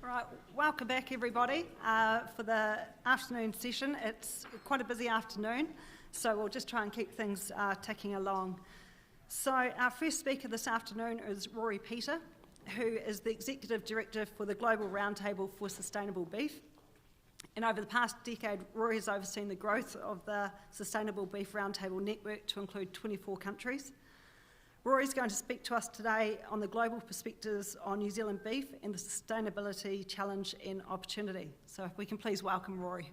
Right, welcome back everybody for the afternoon session. It's quite a busy afternoon, so we'll just try and keep things ticking along. So our first speaker this afternoon is Ruaraidh Petre, who is the Executive Director for the Global Roundtable for Sustainable Beef. And over the past decade, Ruaraidh has overseen the growth of the Sustainable Beef Roundtable network to include 24 countries. Ruaraidh is going to speak to us today on the global perspectives on New Zealand beef and the sustainability challenge and opportunity. So if we can please welcome Ruaraidh.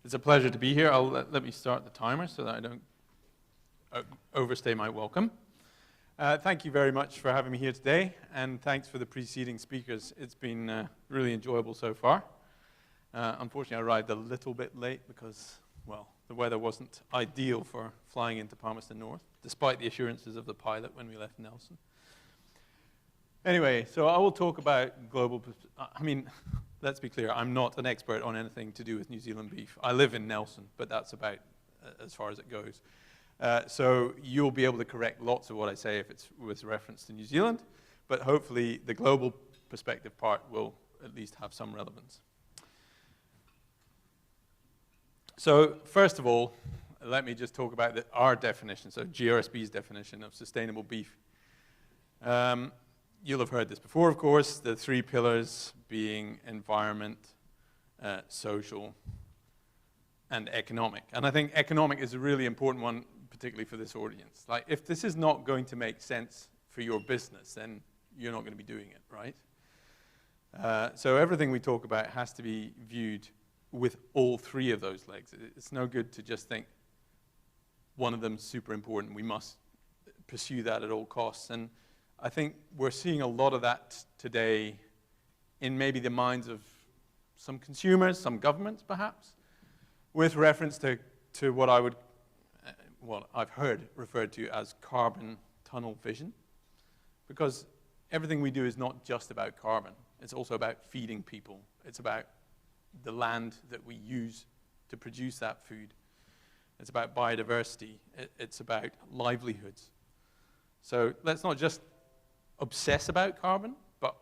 It's a pleasure to be here. Let me start the timer so that I don't overstay my welcome. Thank you very much for having me here today, and thanks for the preceding speakers. It's been really enjoyable so far. Unfortunately, I arrived a little bit late because, well, the weather wasn't ideal for flying into Palmerston North, despite the assurances of the pilot when we left Nelson. Anyway, so I will talk about global... let's be clear, I'm not an expert on anything to do with New Zealand beef. I live in Nelson, but that's about as far as it goes. So you'll be able to correct lots of what I say if it's with reference to New Zealand, but hopefully the global perspective part will at least have some relevance. So first of all, let me just talk about our definition, so GRSB's definition of sustainable beef. You'll have heard this before, of course, the three pillars being environment, social, and economic. And I think economic is a really important one, particularly for this audience. Like, if this is not going to make sense for your business, then you're not going to be doing it, right? So everything we talk about has to be viewed with all three of those legs. It's no good to just think one of them is super important. We must pursue that at all costs. And I think we're seeing a lot of that today in maybe the minds of some consumers, some governments perhaps, with reference to what I've heard referred to as carbon tunnel vision, because everything we do is not just about carbon. It's also about feeding people. It's about the land that we use to produce that food. It's about biodiversity. It's about livelihoods. So let's not just obsess about carbon, but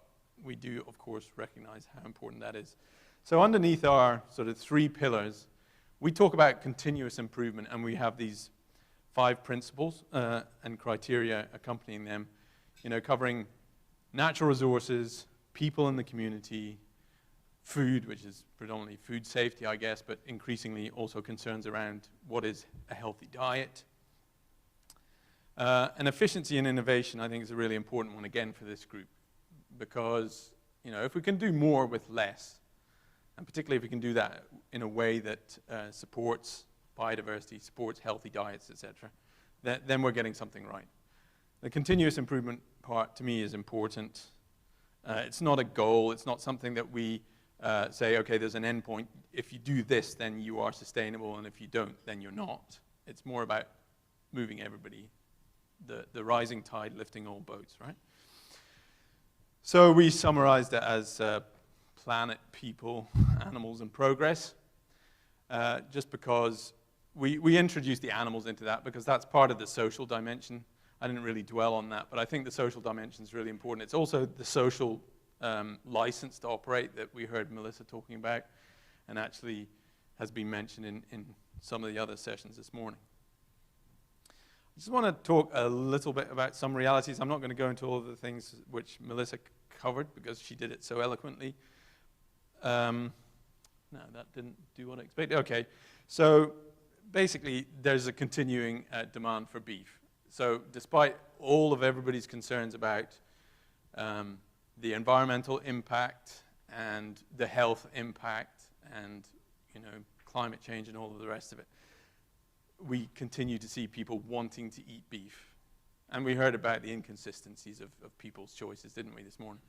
we do, of course, recognize how important that is. So underneath our sort of three pillars, we talk about continuous improvement, and we have these 5 principles and criteria accompanying them, covering natural resources, people in the community, food, which is predominantly food safety, I guess, but increasingly also concerns around what is a healthy diet. And efficiency and innovation, I think, is a really important one, again, for this group, because, if we can do more with less, and particularly if we can do that in a way that supports biodiversity, supports healthy diets, etc., then we're getting something right. The continuous improvement part, to me, is important. It's not a goal. It's not something that we say, okay, there's an end point. If you do this, then you are sustainable, and if you don't, then you're not. It's more about moving everybody, the rising tide lifting all boats, right? So we summarized it as planet, people, animals, and progress, just because we introduced the animals into that because that's part of the social dimension. I didn't really dwell on that, but I think the social dimension is really important. It's also the social license to operate that we heard Melissa talking about, and actually has been mentioned in some of the other sessions this morning. I just want to talk a little bit about some realities. I'm not going to go into all of the things which Melissa covered because she did it so eloquently. No, that didn't do what I expected. Okay, so basically there's a continuing demand for beef. So despite all of everybody's concerns about the environmental impact and the health impact and climate change and all of the rest of it, we continue to see people wanting to eat beef. And we heard about the inconsistencies of people's choices, didn't we, this morning?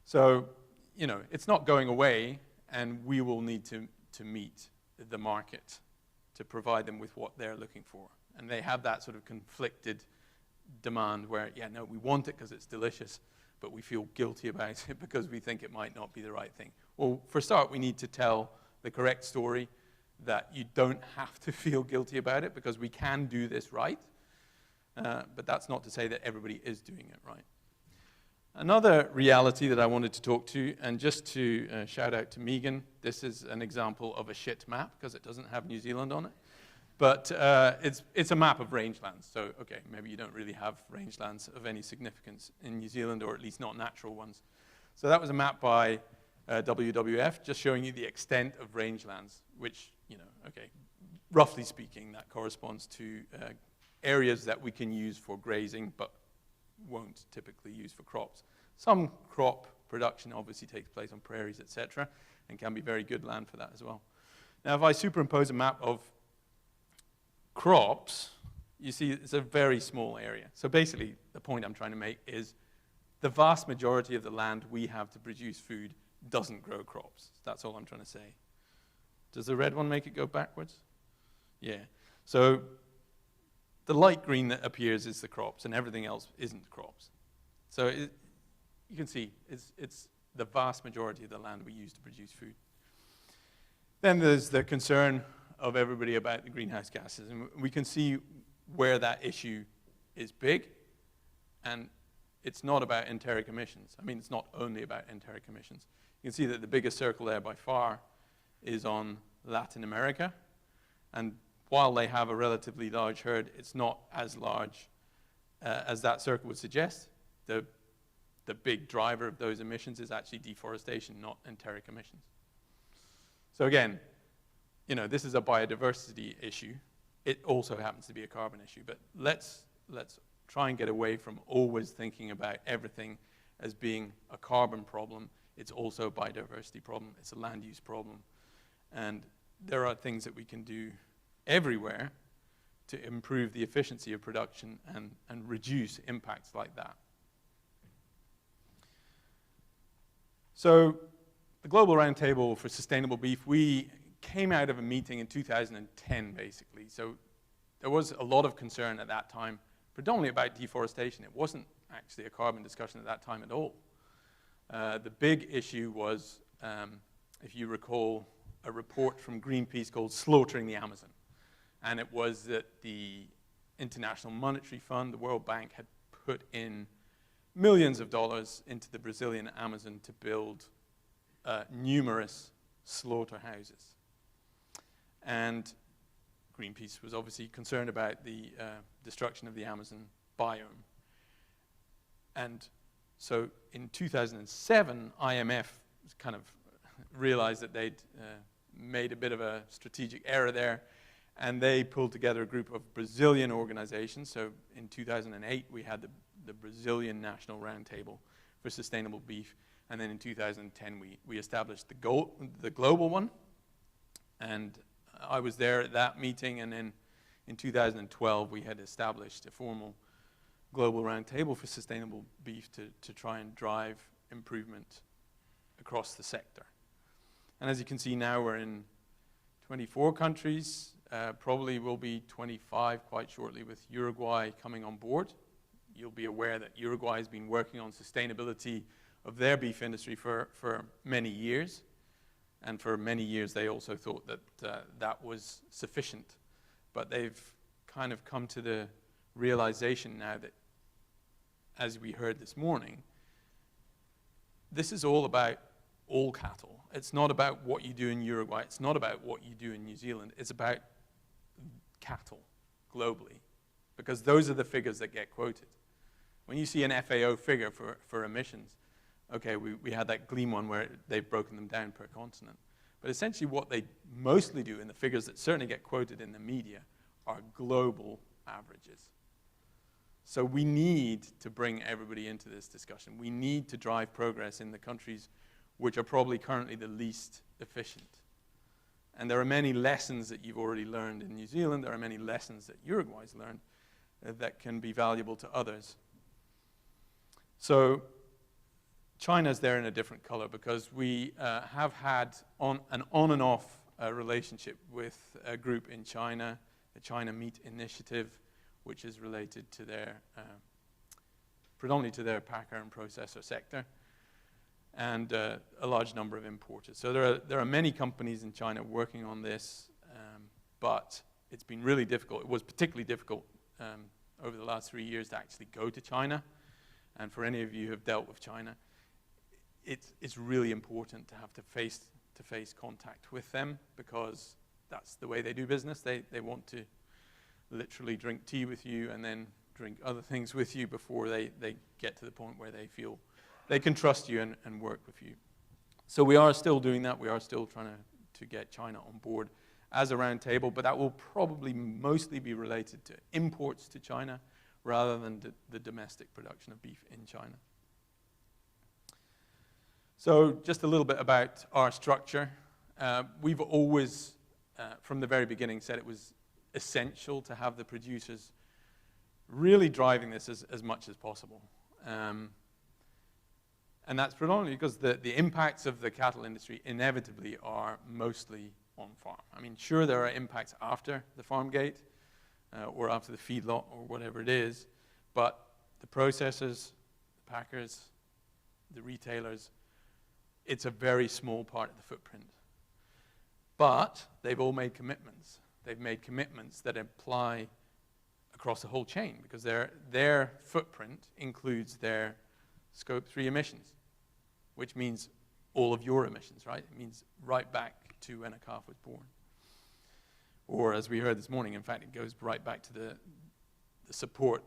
So, it's not going away, and we will need to meet the market to provide them with what they're looking for. And they have that sort of conflicted demand where, we want it because it's delicious, but we feel guilty about it because we think it might not be the right thing. Well, for a start, we need to tell the correct story that you don't have to feel guilty about it, because we can do this right. But that's not to say that everybody is doing it right. Another reality that I wanted to talk to, and just to shout out to Megan, this is an example of a shit map, because it doesn't have New Zealand on it. But it's a map of rangelands. So, okay, maybe you don't really have rangelands of any significance in New Zealand, or at least not natural ones. So that was a map by WWF, just showing you the extent of rangelands, which, okay, roughly speaking, that corresponds to areas that we can use for grazing, but won't typically use for crops. Some crop production obviously takes place on prairies, etc., and can be very good land for that as well. Now, if I superimpose a map of crops, you see it's a very small area. So basically, the point I'm trying to make is the vast majority of the land we have to produce food doesn't grow crops. That's all I'm trying to say. Does the red one make it go backwards? Yeah. So the light green that appears is the crops, and everything else isn't crops. So you can see it's the vast majority of the land we use to produce food. Then there's the concern of everybody about the greenhouse gases, and we can see where that issue is big, and it's not about enteric emissions. I mean, it's not only about enteric emissions. You can see that the biggest circle there by far is on Latin America, and while they have a relatively large herd, it's not as large as that circle would suggest. The big driver of those emissions is actually deforestation, not enteric emissions. So again, this is a biodiversity issue. It also happens to be a carbon issue, but let's try and get away from always thinking about everything as being a carbon problem. It's also a biodiversity problem. It's a land use problem. And there are things that we can do everywhere to improve the efficiency of production and reduce impacts like that. So the Global Roundtable for Sustainable Beef, we came out of a meeting in 2010, basically. So there was a lot of concern at that time, predominantly about deforestation. It wasn't actually a carbon discussion at that time at all. The big issue was, if you recall, a report from Greenpeace called Slaughtering the Amazon. And it was that the International Monetary Fund, the World Bank, had put in millions of dollars into the Brazilian Amazon to build numerous slaughterhouses. And Greenpeace was obviously concerned about the destruction of the Amazon biome. And so in 2007, IMF kind of realized that they'd made a bit of a strategic error there, and they pulled together a group of Brazilian organizations. So in 2008, we had the Brazilian National Roundtable for Sustainable Beef, and then in 2010, we established the global one, and I was there at that meeting, and then in 2012, we had established a formal global roundtable for sustainable beef to try and drive improvement across the sector. And as you can see now, we're in 24 countries, probably will be 25 quite shortly, with Uruguay coming on board. You'll be aware that Uruguay has been working on sustainability of their beef industry for many years. And for many years, they also thought that that was sufficient. But they've kind of come to the realization now that, as we heard this morning, this is all about all cattle. It's not about what you do in Uruguay. It's not about what you do in New Zealand. It's about cattle globally, because those are the figures that get quoted. When you see an FAO figure for emissions, okay, we had that Gleam one where they've broken them down per continent. But essentially what they mostly do, in the figures that certainly get quoted in the media, are global averages. So we need to bring everybody into this discussion. We need to drive progress in the countries which are probably currently the least efficient. And there are many lessons that you've already learned in New Zealand. There are many lessons that Uruguay's learned that can be valuable to others. So China's there in a different color, because we have had an on and off relationship with a group in China, the China Meat Initiative, which is related to their, predominantly to their packer and processor sector, and a large number of importers. So there are many companies in China working on this, but it's been really difficult. It was particularly difficult over the last 3 years to actually go to China. And for any of you who have dealt with China, it's really important to have face-to-face contact with them, because that's the way they do business. They want to literally drink tea with you and then drink other things with you before they get to the point where they feel they can trust you and work with you. So we are still doing that. We are still trying to get China on board as a round table, but that will probably mostly be related to imports to China rather than the domestic production of beef in China. So just a little bit about our structure. We've always, from the very beginning, said it was essential to have the producers really driving this as much as possible. And that's predominantly because the impacts of the cattle industry inevitably are mostly on farm. I mean, sure, there are impacts after the farm gate or after the feedlot or whatever it is, but the processors, the packers, the retailers, it's a very small part of the footprint. But they've all made commitments. They've made commitments that apply across the whole chain, because their footprint includes their Scope 3 emissions, which means all of your emissions, right? It means right back to when a calf was born. Or as we heard this morning, in fact, it goes right back to the support,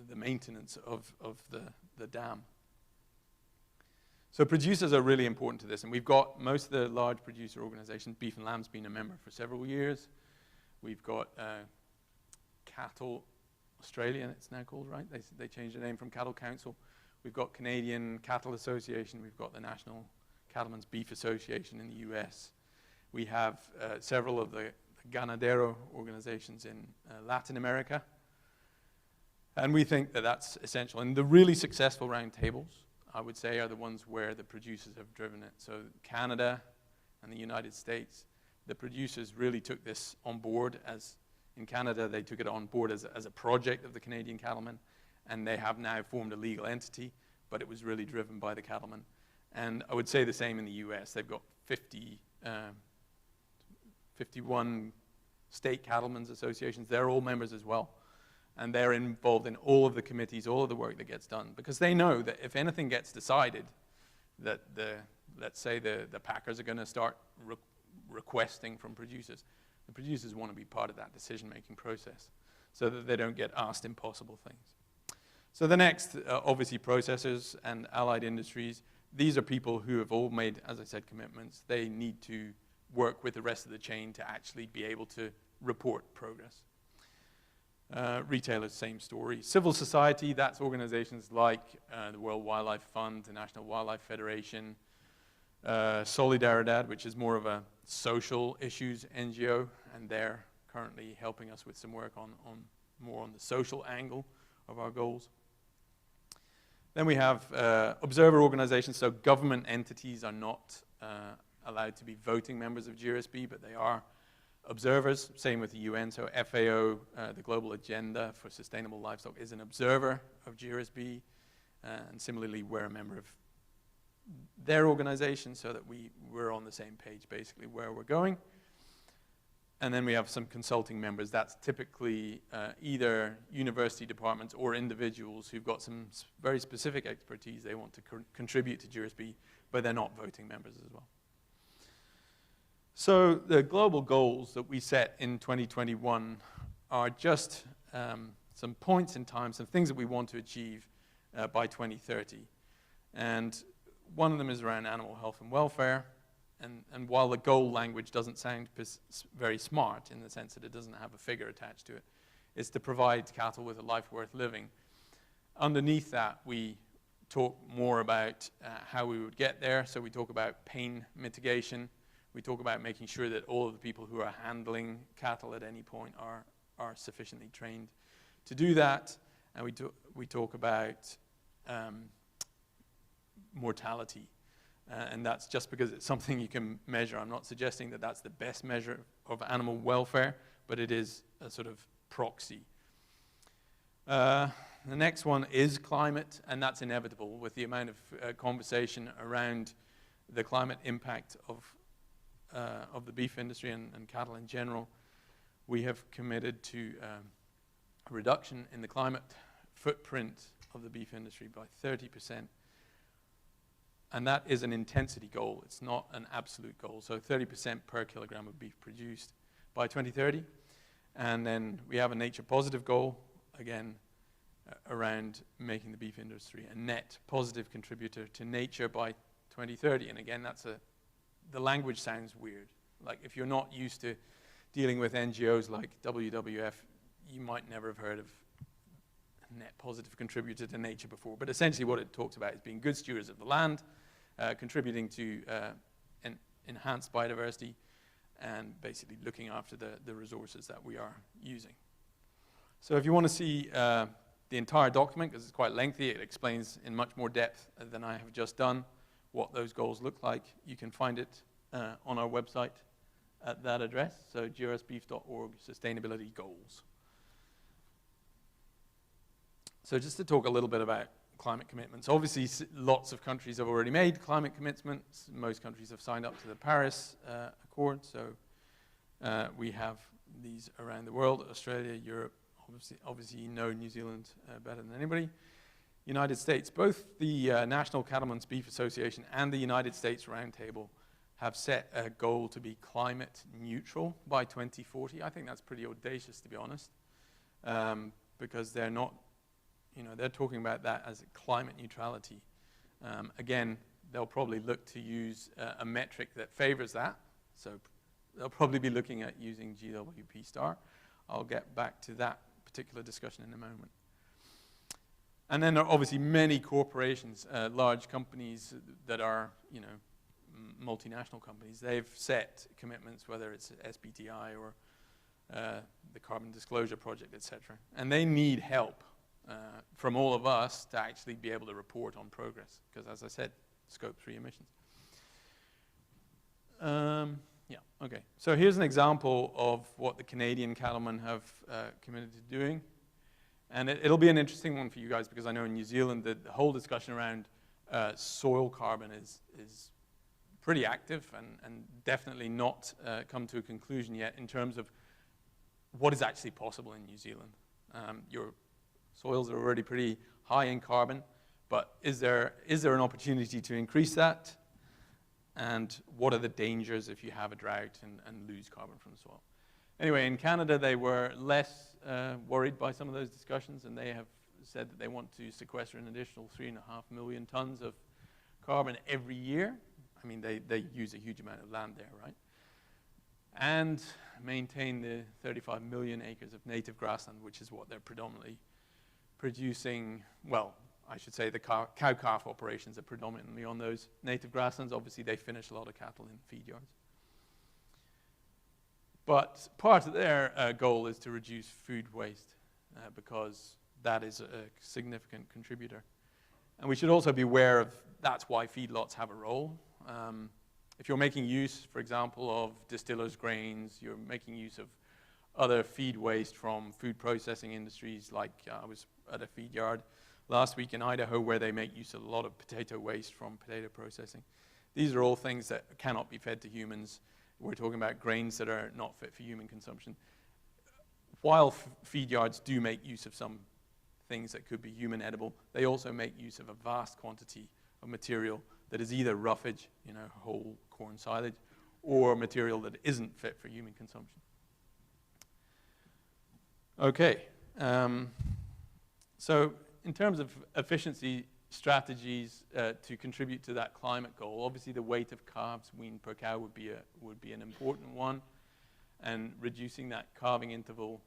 the maintenance of the dam. So producers are really important to this, and we've got most of the large producer organizations. Beef and Lamb's been a member for several years. We've got Cattle Australia, it's now called, right? They changed the name from Cattle Council. We've got Canadian Cattle Association. We've got the National Cattlemen's Beef Association in the US. We have several of the ganadero organizations in Latin America. And we think that that's essential. And the really successful roundtables, I would say, are the ones where the producers have driven it. So Canada and the United States, the producers really took this on board. As in Canada, they took it on board as a project of the Canadian cattlemen, and they have now formed a legal entity, but it was really driven by the cattlemen. And I would say the same in the US. They've got 51 state cattlemen's associations. They're all members as well. And they're involved in all of the committees, all of the work that gets done, because they know that if anything gets decided, that let's say the packers are going to start requesting from producers, the producers want to be part of that decision-making process so that they don't get asked impossible things. So the next, obviously, processors and allied industries. These are people who have all made, as I said, commitments. They need to work with the rest of the chain to actually be able to report progress. Retailers, same story. Civil society, that's organizations like the World Wildlife Fund, the National Wildlife Federation, Solidaridad, which is more of a social issues NGO, and they're currently helping us with some work on more on the social angle of our goals. Then we have observer organizations, so government entities are not allowed to be voting members of GRSB, but they are observers, same with the UN. So FAO, the Global Agenda for Sustainable Livestock, is an observer of GRSB, and similarly we're a member of their organization so that we're on the same page basically where we're going. And then we have some consulting members. That's typically either university departments or individuals who've got some very specific expertise they want to contribute to GRSB, but they're not voting members as well. So the global goals that we set in 2021 are just some points in time, some things that we want to achieve by 2030. And one of them is around animal health and welfare. And while the goal language doesn't sound very smart in the sense that it doesn't have a figure attached to it, it's to provide cattle with a life worth living. Underneath that, we talk more about how we would get there. So we talk about pain mitigation. We talk about making sure that all of the people who are handling cattle at any point are sufficiently trained to do that. And we talk about mortality. And that's just because it's something you can measure. I'm not suggesting that that's the best measure of animal welfare, but it is a sort of proxy. The next one is climate, and that's inevitable with the amount of conversation around the climate impact of the beef industry and cattle in general. we have committed to a reduction in the climate footprint of the beef industry by 30%. And that is an intensity goal. It's not an absolute goal. So 30% per kilogram of beef produced by 2030. And then we have a nature positive goal, again, around making the beef industry a net positive contributor to nature by 2030. And again, the language sounds weird. Like if you're not used to dealing with NGOs like WWF, you might never have heard of a net positive contributor to nature before. But essentially what it talks about is being good stewards of the land, contributing to enhanced biodiversity, and basically looking after the resources that we are using. So if you want to see the entire document, because it's quite lengthy, it explains in much more depth than I have just done what those goals look like. You can find it on our website at that address, so grsbeef.org, sustainability goals. So just to talk a little bit about climate commitments. Obviously, lots of countries have already made climate commitments. Most countries have signed up to the Paris Accord, so we have these around the world, Australia, Europe, obviously you know New Zealand better than anybody. United States, both the National Cattlemen's Beef Association and the United States Roundtable have set a goal to be climate neutral by 2040. I think that's pretty audacious, to be honest, because they're not, they're talking about that as climate neutrality. Again, they'll probably look to use a metric that favors that, so they'll probably be looking at using GWP star. I'll get back to that particular discussion in a moment. And then there are obviously many corporations, large companies that are, multinational companies. They've set commitments, whether it's SBTi or the Carbon Disclosure Project, etc. And they need help from all of us to actually be able to report on progress, because as I said, Scope 3 emissions. Okay. So here's an example of what the Canadian cattlemen have committed to doing. And it'll be an interesting one for you guys, because I know in New Zealand the whole discussion around soil carbon is pretty active and definitely not come to a conclusion yet in terms of what is actually possible in New Zealand. Your soils are already pretty high in carbon, but is there an opportunity to increase that? And what are the dangers if you have a drought and lose carbon from the soil? Anyway, in Canada, they were less worried by some of those discussions, and they have said that they want to sequester an additional 3.5 million tons of carbon every year. I mean, they use a huge amount of land there, right? And maintain the 35 million acres of native grassland, which is what they're predominantly producing. Well, I should say the cow-calf operations are predominantly on those native grasslands. Obviously, they finish a lot of cattle in feed yards. But part of their goal is to reduce food waste, because that is a significant contributor. And we should also be aware of that's why feedlots have a role. If you're making use, for example, of distillers' grains, you're making use of other feed waste from food processing industries, like I was at a feed yard last week in Idaho where they make use of a lot of potato waste from potato processing. These are all things that cannot be fed to humans. We're talking about grains that are not fit for human consumption. While feed yards do make use of some things that could be human edible, they also make use of a vast quantity of material that is either roughage, whole corn silage, or material that isn't fit for human consumption. Okay, so in terms of efficiency strategies to contribute to that climate goal, obviously the weight of calves weaned per cow would be an important one, and reducing that calving interval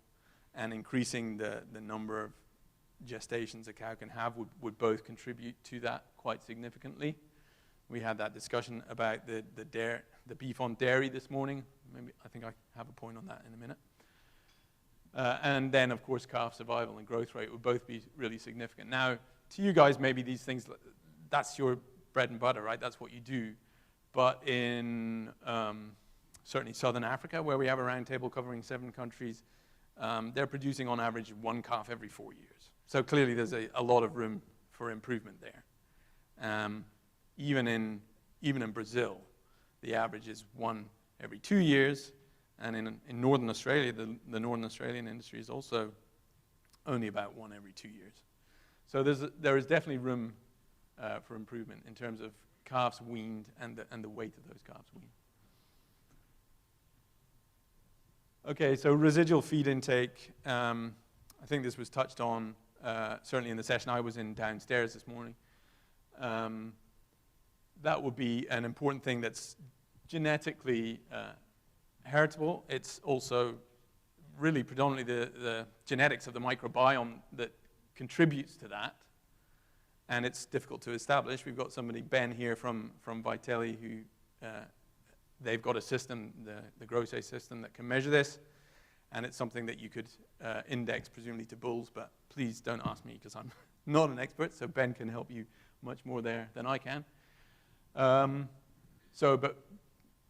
and increasing the number of gestations a cow can have would both contribute to that quite significantly. We had that discussion about the beef on dairy this morning. I think I have a point on that in a minute. And then, of course, calf survival and growth rate would both be really significant. Now, to you guys, maybe these things, that's your bread and butter, right? That's what you do. But in certainly Southern Africa, where we have a roundtable covering 7 countries, they're producing on average 1 calf every 4 years. So clearly there's a lot of room for improvement there. Even in Brazil, the average is 1 every 2 years, And in Northern Australia, the Northern Australian industry is also only about 1 every 2 years. So there is definitely room for improvement in terms of calves weaned and the weight of those calves weaned. Okay, so residual feed intake. I think this was touched on certainly in the session I was in downstairs this morning. That would be an important thing that's genetically heritable. It's also really predominantly the genetics of the microbiome that contributes to that, and it's difficult to establish. We've got somebody, Ben, here from Vitelli, who they've got a system, the Grosset system, that can measure this, and it's something that you could index, presumably, to bulls, but please don't ask me because I'm not an expert, so Ben can help you much more there than I can. But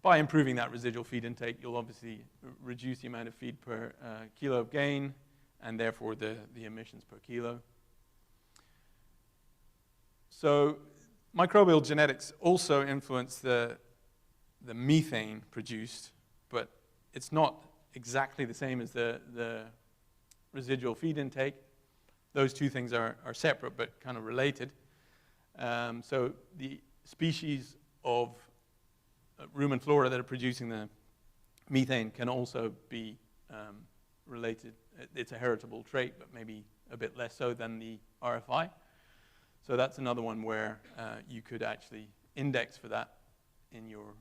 by improving that residual feed intake, you'll obviously reduce the amount of feed per kilo of gain, and therefore the emissions per kilo. So microbial genetics also influence the methane produced, but it's not exactly the same as the residual feed intake. Those two things are separate but kind of related. So the species of rumen flora that are producing the methane can also be related. It's a heritable trait, but maybe a bit less so than the RFI. So that's another one where you could actually index for that in your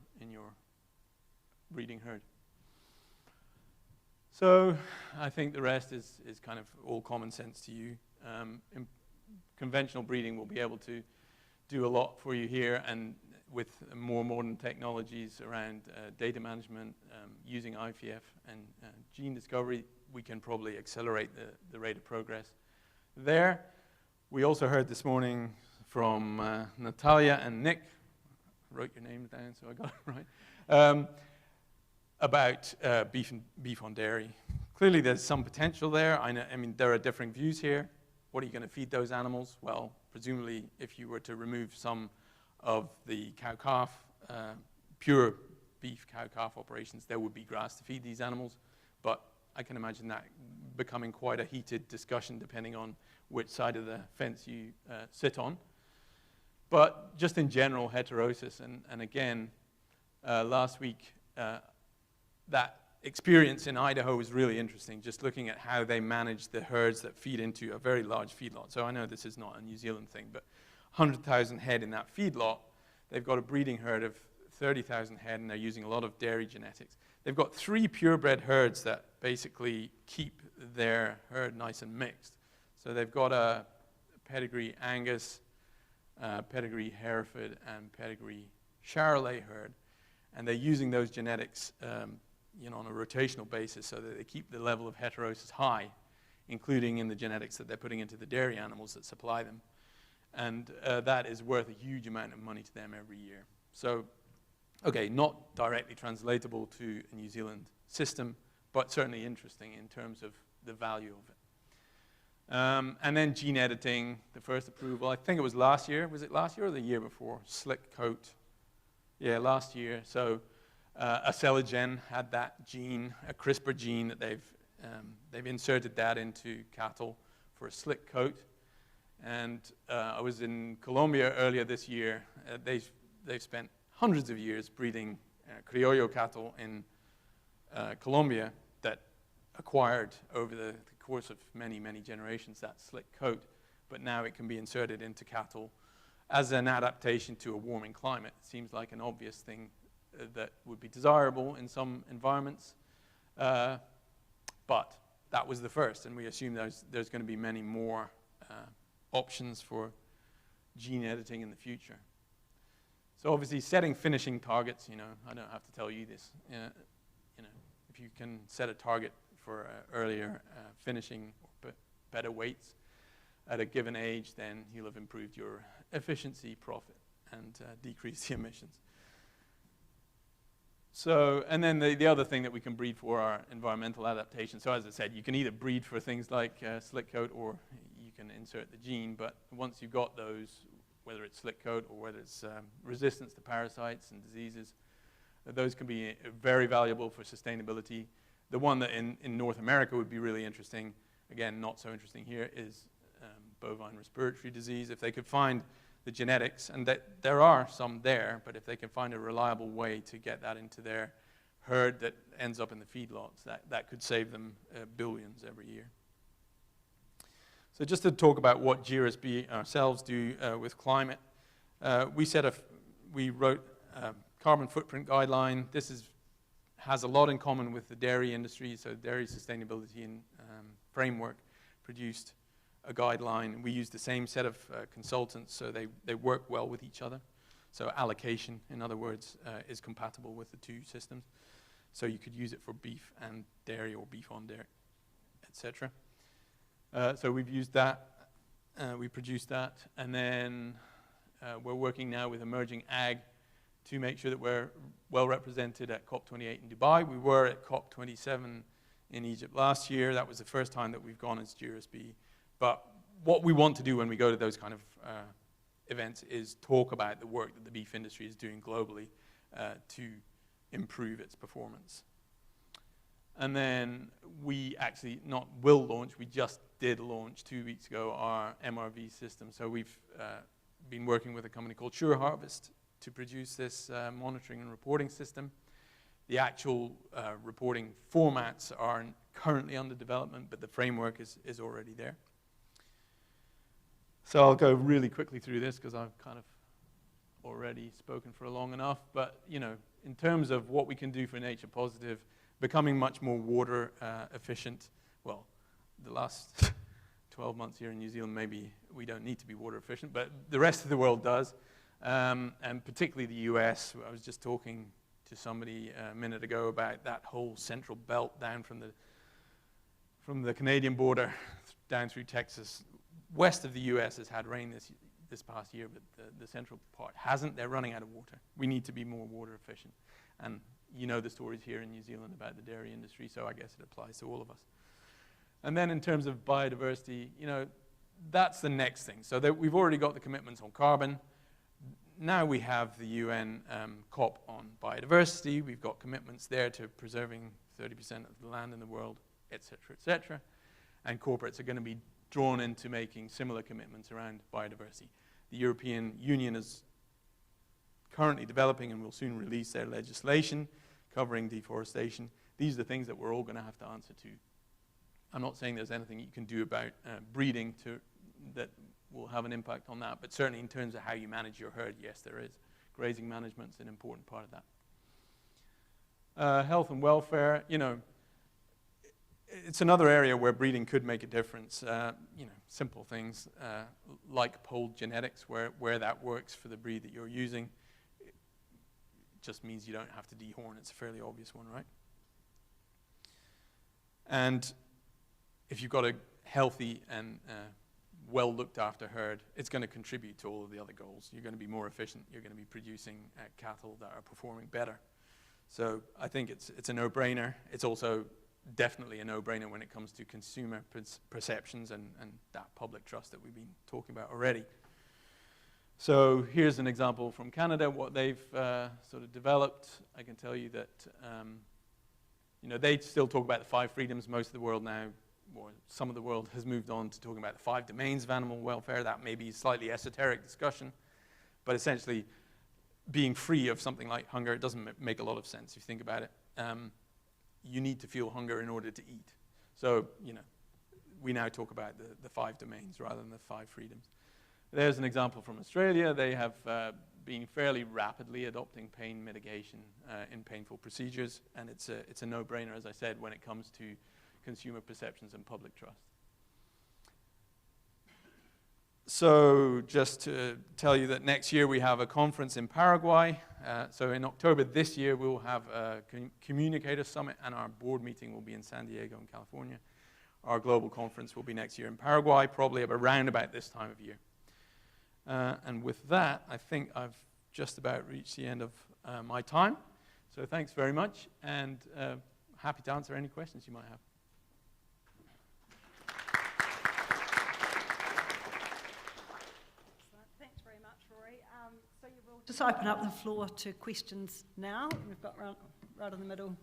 breeding herd. So I think the rest is kind of all common sense to you. In conventional breeding will be able to do a lot for you here, and with more modern technologies around data management, using IVF and gene discovery, we can probably accelerate the rate of progress there. We also heard this morning from Natalia and Nick, I wrote your names down so I got it right, about beef on dairy. Clearly there's some potential there. I mean, there are differing views here. What are you going to feed those animals? Well, presumably if you were to remove some of the cow-calf, pure beef cow-calf operations, there would be grass to feed these animals, but I can imagine that becoming quite a heated discussion depending on which side of the fence you sit on. But just in general, heterosis, and again, last week, that experience in Idaho was really interesting, just looking at how they manage the herds that feed into a very large feedlot. So I know this is not a New Zealand thing, but 100,000 head in that feedlot. They've got a breeding herd of 30,000 head, and they're using a lot of dairy genetics. They've got 3 purebred herds that basically keep their herd nice and mixed. So they've got a pedigree Angus, pedigree Hereford, and pedigree Charolais herd, and they're using those genetics on a rotational basis so that they keep the level of heterosis high, including in the genetics that they're putting into the dairy animals that supply them. And that is worth a huge amount of money to them every year. So, okay, not directly translatable to a New Zealand system, but certainly interesting in terms of the value of it. And then gene editing, the first approval, I think it was last year. Was it last year or the year before? Slick coat. Yeah, last year. So Aceligen had that gene, a CRISPR gene that they've inserted that into cattle for a slick coat. And I was in Colombia earlier this year. They've spent hundreds of years breeding criollo cattle in Colombia that acquired over the course of many, many generations that slick coat, but now it can be inserted into cattle as an adaptation to a warming climate. It seems like an obvious thing that would be desirable in some environments, but that was the first, and we assume there's going to be many more options for gene editing in the future. So obviously setting finishing targets, I don't have to tell you this, if you can set a target for earlier finishing or better weights at a given age, then you'll have improved your efficiency, profit, and decreased the emissions. So, and then the other thing that we can breed for are environmental adaptation. So as I said, you can either breed for things like slick coat or you can insert the gene, but once you've got those, whether it's slick coat or whether it's resistance to parasites and diseases, Those can be very valuable for sustainability. The one that in North America would be really interesting, again, not so interesting here, is bovine respiratory disease. If they could find the genetics, and that there are some there, but if they can find a reliable way to get that into their herd that ends up in the feedlots, that could save them billions every year. So just to talk about what GRSB ourselves do with climate, we wrote a carbon footprint guideline. This has a lot in common with the dairy industry, so Dairy Sustainability and Framework produced a guideline. We use the same set of consultants, so they work well with each other. So allocation, in other words, is compatible with the two systems. So you could use it for beef and dairy, or beef on dairy, etc. So we've used that, we produced that, and then we're working now with emerging ag to make sure that we're well represented at COP28 in Dubai. We were at COP27 in Egypt last year. That was the first time that we've gone as GRSB. But what we want to do when we go to those kind of events is talk about the work that the beef industry is doing globally to improve its performance. And then we actually will launch, we just did launch 2 weeks ago our MRV system. So we've been working with a company called Sure Harvest to produce this monitoring and reporting system. The actual reporting formats are currently under development, but the framework is already there. So I'll go really quickly through this because I've kind of already spoken for long enough. But, you know, in terms of what we can do for nature positive, becoming much more water efficient. Well, the last 12 months here in New Zealand, maybe we don't need to be water efficient, but the rest of the world does. And particularly the US. I was just talking to somebody a minute ago about that whole central belt down from the Canadian border down through Texas. West of the US has had rain this past year, but the central part hasn't. They're running out of water. We need to be more water efficient. And you know the stories here in New Zealand about the dairy industry, so I guess it applies to all of us. And then in terms of biodiversity, you know, that's the next thing. So that we've already got the commitments on carbon. Now we have the UN COP on biodiversity. We've got commitments there to preserving 30% of the land in the world, et cetera, et cetera. And corporates are going to be drawn into making similar commitments around biodiversity. The European Union is currently developing and will soon release their legislation covering deforestation. These are the things that we're all going to have to answer to. I'm not saying there's anything you can do about breeding that will have an impact on that, but certainly in terms of how you manage your herd, yes, there is. Grazing management is an important part of that. Health and welfare, you know, it's another area where breeding could make a difference. You know, simple things like polled genetics, where that works for the breed that you're using. It just means you don't have to dehorn. It's a fairly obvious one, right? And if you've got a healthy and well looked after herd, it's going to contribute to all of the other goals. You're going to be more efficient. You're going to be producing cattle that are performing better. So I think it's a no-brainer. It's also definitely a no-brainer when it comes to consumer perceptions and that public trust that we've been talking about already. So here's an example from Canada, what they've sort of developed. I can tell you that you know, they still talk about the 5 freedoms. Most of the world now, or some of the world, has moved on to talking about the 5 domains of animal welfare. That may be a slightly esoteric discussion, but essentially being free of something like hunger, it doesn't make a lot of sense if you think about it. You need to feel hunger in order to eat. So, you know, we now talk about the 5 domains rather than the 5 freedoms. There's an example from Australia. They have been fairly rapidly adopting pain mitigation in painful procedures, and it's a no-brainer, as I said, when it comes to consumer perceptions and public trust. So just to tell you that next year we have a conference in Paraguay. So in October this year, we will have a communicator summit, and our board meeting will be in San Diego in California. Our global conference will be next year in Paraguay, probably around about this time of year. And with that, I think I've just about reached the end of my time. So thanks very much, and happy to answer any questions you might have. Thanks very much, Rory. So you will just just open up the floor to questions now. We've got right in the middle.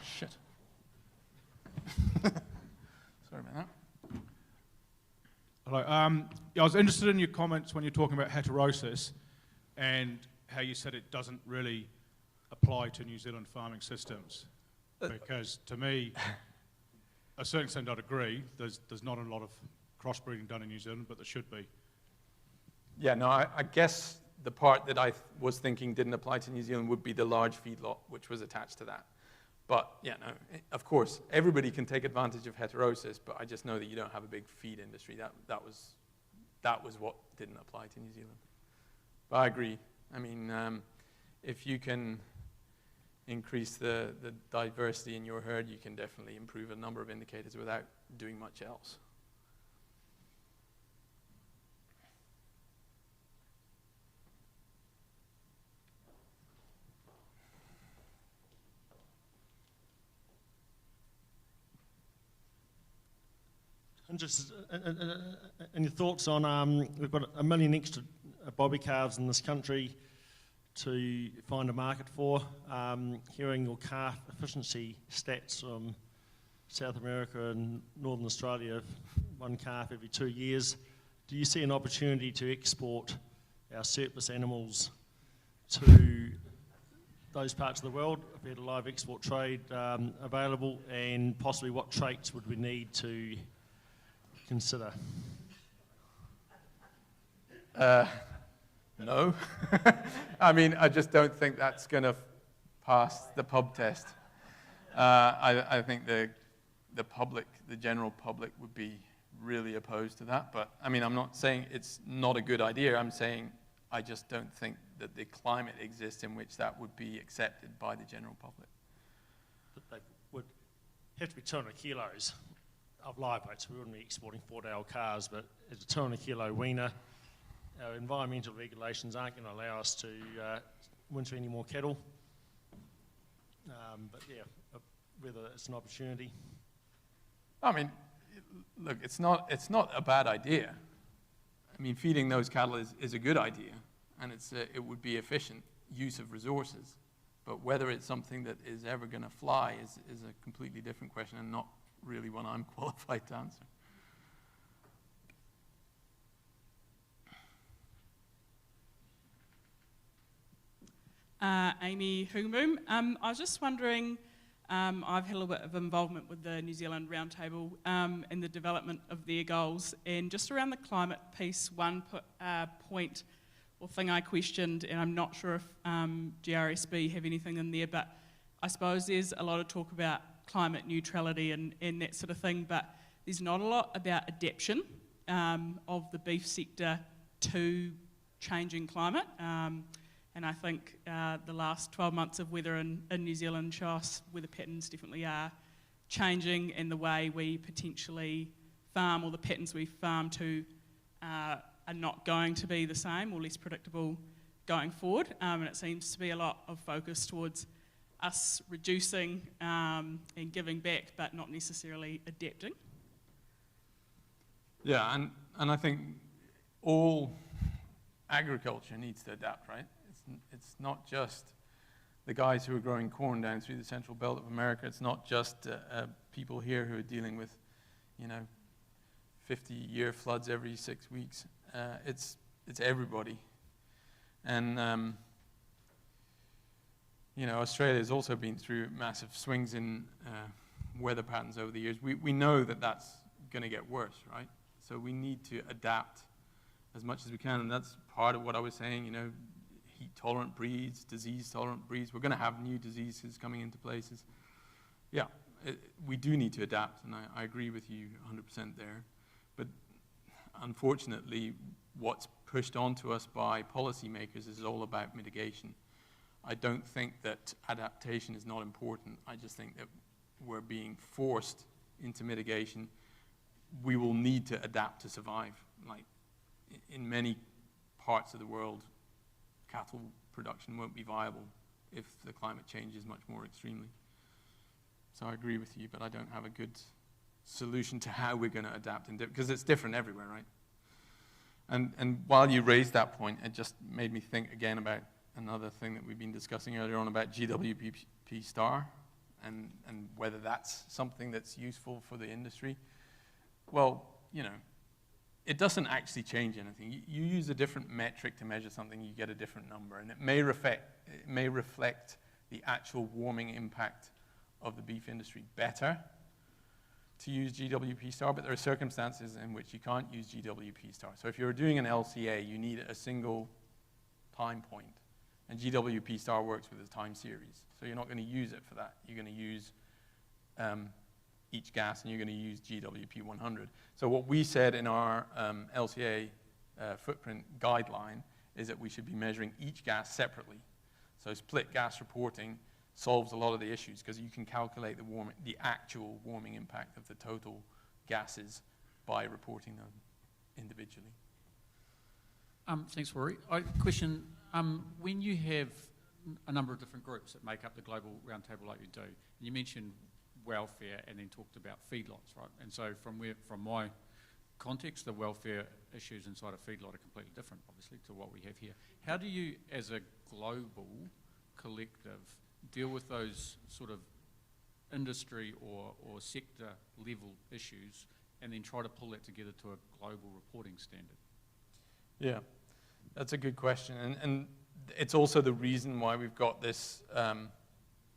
Shit. Sorry about that. Hello. I was interested in your comments when you're talking about heterosis and how you said it doesn't really apply to New Zealand farming systems. Because to me, a certain extent I'd agree, there's not a lot of crossbreeding done in New Zealand, but there should be. Yeah, no, I guess the part that I was thinking didn't apply to New Zealand would be the large feedlot, which was attached to that. But, yeah, no, of course, everybody can take advantage of heterosis, but I just know that you don't have a big feed industry. That was what didn't apply to New Zealand. But I agree. I mean, if you can increase the diversity in your herd, you can definitely improve a number of indicators without doing much else. Interested in your thoughts on, we've got 1 million extra bobby calves in this country to find a market for. Hearing your calf efficiency stats from South America and Northern Australia, 1 calf every 2 years, do you see an opportunity to export our surplus animals to those parts of the world, if we had a live export trade available, and possibly what traits would we need to consider? No. I mean, I just don't think that's going to pass the pub test. I think the public, the general public, would be really opposed to that. But, I mean, I'm not saying it's not a good idea. I'm saying I just don't think that the climate exists in which that would be accepted by the general public. But they would have to be 200 kilos of live weight, so we wouldn't be exporting 4-day-old calves, but as a 200-kilo weaner, our environmental regulations aren't going to allow us to winter any more cattle. But yeah, whether it's an opportunity. I mean, look, it's not a bad idea. I mean, feeding those cattle is a good idea, and it would be efficient use of resources. But whether it's something that is ever going to fly is a completely different question, and not really one I'm qualified to answer. Amy Hugumboom. I was just wondering, I've had a little bit of involvement with the New Zealand Roundtable in the development of their goals, and just around the climate piece, one point or thing I questioned, and I'm not sure if GRSB have anything in there, but I suppose there's a lot of talk about climate neutrality and that sort of thing, but there's not a lot about adaptation of the beef sector to changing climate. And I think the last 12 months of weather in New Zealand show us weather patterns definitely are changing, and the way we potentially farm, or the patterns we farm to, are not going to be the same or less predictable going forward. And it seems to be a lot of focus towards us reducing and giving back, but not necessarily adapting. Yeah, and I think all agriculture needs to adapt, right? It's not just the guys who are growing corn down through the central belt of America. It's not just people here who are dealing with, 50-year floods every 6 weeks. It's everybody. And, Australia has also been through massive swings in weather patterns over the years. We know that that's going to get worse, right? So we need to adapt as much as we can, and that's part of what I was saying, heat-tolerant breeds, disease-tolerant breeds. We're going to have new diseases coming into places. Yeah, we do need to adapt, and I agree with you 100% there. But unfortunately, what's pushed onto us by policymakers is all about mitigation. I don't think that adaptation is not important. I just think that we're being forced into mitigation. We will need to adapt to survive. Like in many parts of the world, cattle production won't be viable if the climate changes much more extremely. So I agree with you, but I don't have a good solution to how we're going to adapt, because it's different everywhere, right? And while you raised that point, it just made me think again about another thing that we've been discussing earlier on about GWP star and whether that's something that's useful for the industry. Well, you know, it doesn't actually change anything. You use a different metric to measure something, you get a different number, and it may reflect the actual warming impact of the beef industry better to use GWP star, but there are circumstances in which you can't use GWP star. So if you're doing an LCA, you need a single time point, and GWP star works with a time series. So you're not going to use it for that. You're going to use each gas, and you're going to use GWP 100. So what we said in our LCA footprint guideline is that we should be measuring each gas separately. So split gas reporting solves a lot of the issues because you can calculate the actual warming impact of the total gases by reporting them individually. Thanks, Rory. Question, when you have a number of different groups that make up the global roundtable like you do, and you mentioned welfare and then talked about feedlots, right? And so from my context, the welfare issues inside a feedlot are completely different, obviously, to what we have here. How do you, as a global collective, deal with those sort of industry or sector level issues and then try to pull that together to a global reporting standard? Yeah, that's a good question. And it's also the reason why we've got this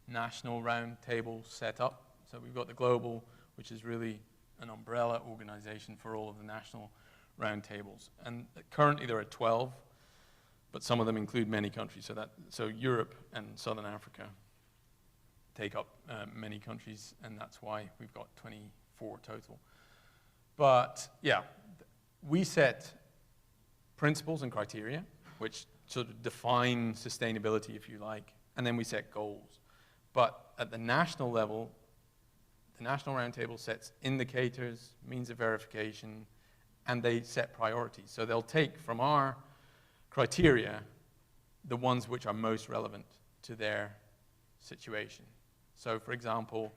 national roundtable set up. So we've got the global, which is really an umbrella organization for all of the national roundtables. And currently there are 12, but some of them include many countries. So Europe and Southern Africa take up many countries, and that's why we've got 24 total. But yeah, we set principles and criteria, which sort of define sustainability, if you like, and then we set goals. But at the national level, the National Roundtable sets indicators, means of verification, and they set priorities. So they'll take from our criteria the ones which are most relevant to their situation. So for example,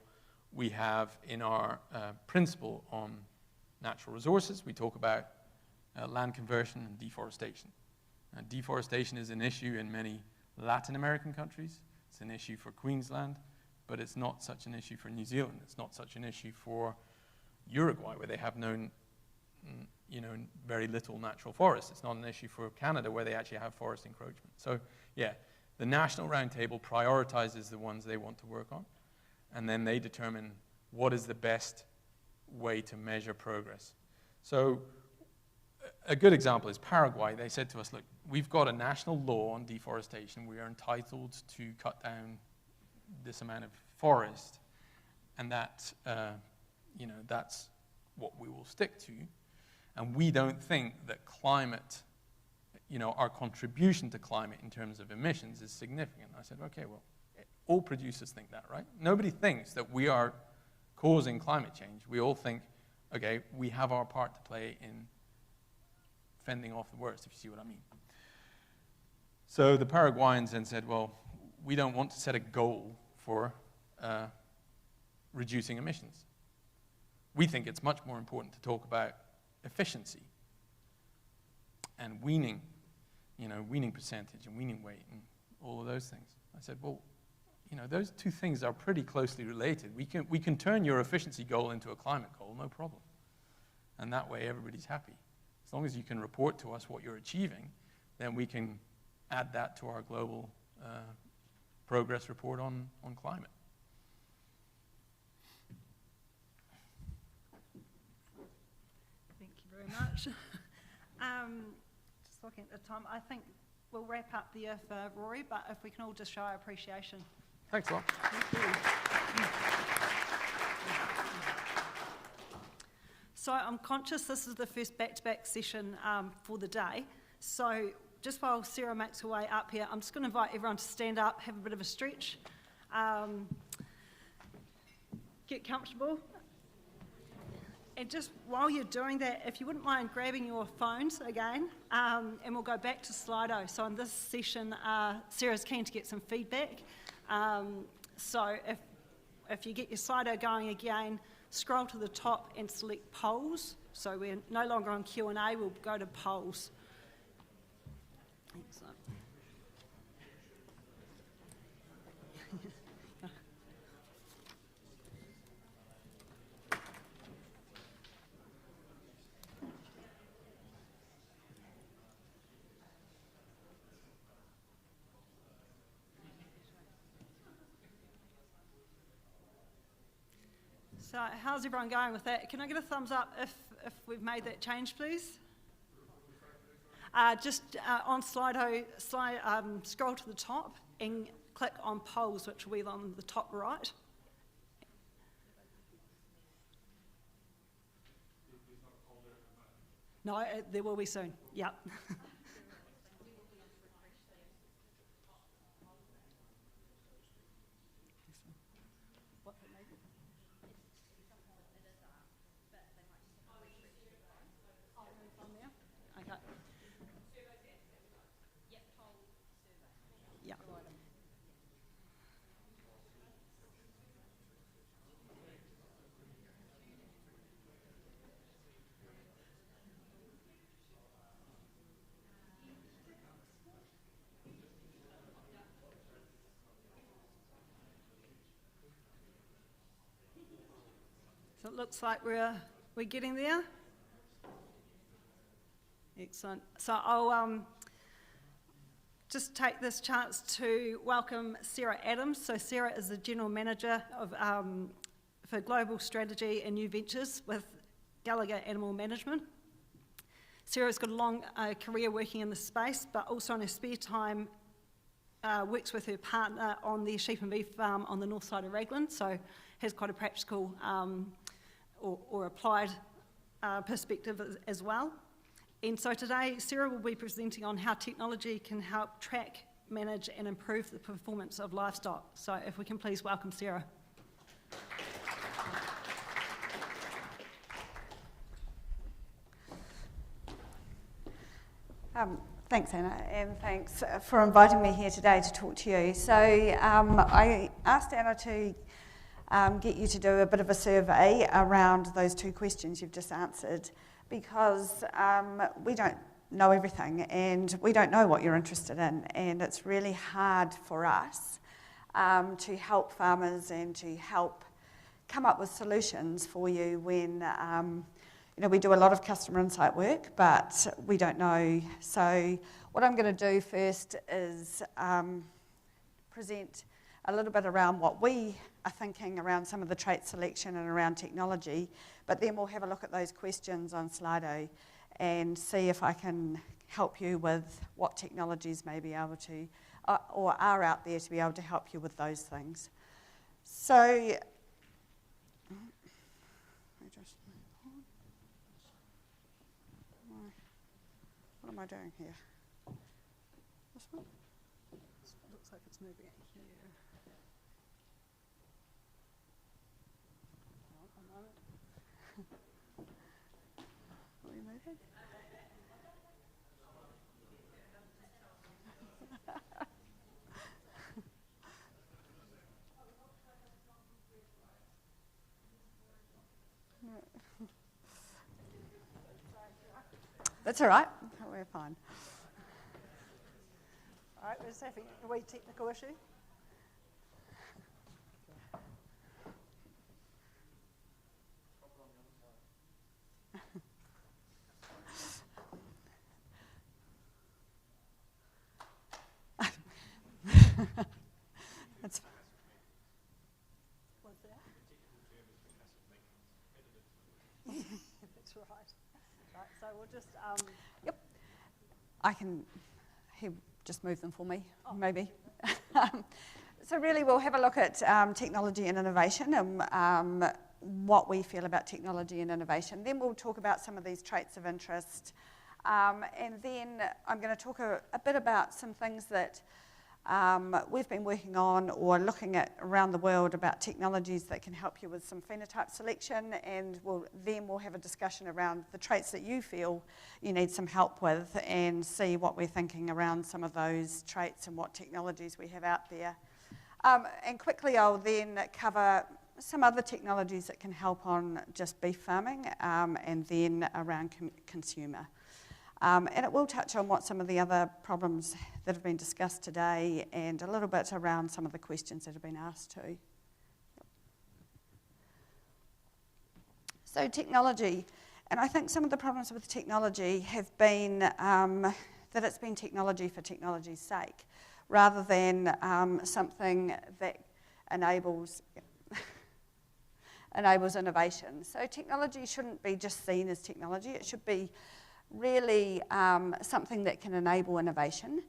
we have in our principle on natural resources, we talk about land conversion and deforestation. Deforestation is an issue in many Latin American countries. It's an issue for Queensland, but it's not such an issue for New Zealand. It's not such an issue for Uruguay, where they have very little natural forest. It's not an issue for Canada, where they actually have forest encroachment. So yeah, the National Roundtable prioritizes the ones they want to work on, and then they determine what is the best way to measure progress. So a good example is Paraguay. They said to us, look, we've got a national law on deforestation. We are entitled to cut down this amount of forest, and that's what we will stick to. And we don't think that climate, our contribution to climate in terms of emissions is significant. I said, okay, well, all producers think that, right? Nobody thinks that we are causing climate change. We all think, okay, we have our part to play in fending off the worst, if you see what I mean. So the Paraguayans then said, well, we don't want to set a goal for reducing emissions. We think it's much more important to talk about efficiency and weaning percentage and weaning weight and all of those things. I said, well, those two things are pretty closely related. We can turn your efficiency goal into a climate goal, no problem. And that way everybody's happy. As long as you can report to us what you're achieving, then we can add that to our global progress report on climate. Thank you very much. Just looking at the time, I think we'll wrap up there for Rory, but if we can all just show our appreciation. Thanks a lot. Thank you. So I'm conscious this is the first back-to-back session for the day. So just while Sarah makes her way up here, I'm just going to invite everyone to stand up, have a bit of a stretch, get comfortable. And just while you're doing that, if you wouldn't mind grabbing your phones again, and we'll go back to Slido. So in this session, Sarah's keen to get some feedback. So if you get your Slido going again, scroll to the top and select polls. So we're no longer on Q&A, we'll go to polls. Excellent. So how's everyone going with that? Can I get a thumbs up if we've made that change, please? Just on Slido, scroll to the top and click on polls, which will be on the top right. No, there will be soon. Yep. Okay. Yeah. So it looks like we're getting there. Excellent. So I'll just take this chance to welcome Sarah Adams. So Sarah is the General Manager of, for Global Strategy and New Ventures with Gallagher Animal Management. Sarah's got a long career working in this space, but also in her spare time works with her partner on their sheep and beef farm on the north side of Raglan, so has quite a practical or applied perspective as well. And so today, Sarah will be presenting on how technology can help track, manage and improve the performance of livestock. So if we can please welcome Sarah. Thanks, Anna, and thanks for inviting me here today to talk to you. So I asked Anna to get you to do a bit of a survey around those two questions you've just answered, because we don't know everything and we don't know what you're interested in, and it's really hard for us to help farmers and to help come up with solutions for you when we do a lot of customer insight work, but we don't know. So what I'm going to do first is present a little bit around what we are thinking around some of the trait selection and around technology, but then we'll have a look at those questions on Slido and see if I can help you with what technologies may be able to, or are out there to be able to help you with those things. So, what am I doing here? This one? It looks like it's moving here. Are we moving? That's all right. We're fine. All right, we're just having a wee technical issue. That's What's that? That's right. Right, so we'll just... Yep. I can just move them for me, maybe. So really we'll have a look at technology and innovation and what we feel about technology and innovation. Then we'll talk about some of these traits of interest. And then I'm going to talk a bit about some things that we've been working on or looking at around the world about technologies that can help you with some phenotype selection, and then we'll have a discussion around the traits that you feel you need some help with and see what we're thinking around some of those traits and what technologies we have out there. And quickly I'll then cover some other technologies that can help on just beef farming, and then around consumer. And it will touch on what some of the other problems that have been discussed today, and a little bit around some of the questions that have been asked too. So technology, and I think some of the problems with technology have been that it's been technology for technology's sake, rather than something that enables innovation. So technology shouldn't be just seen as technology. It should be really something that can enable innovation.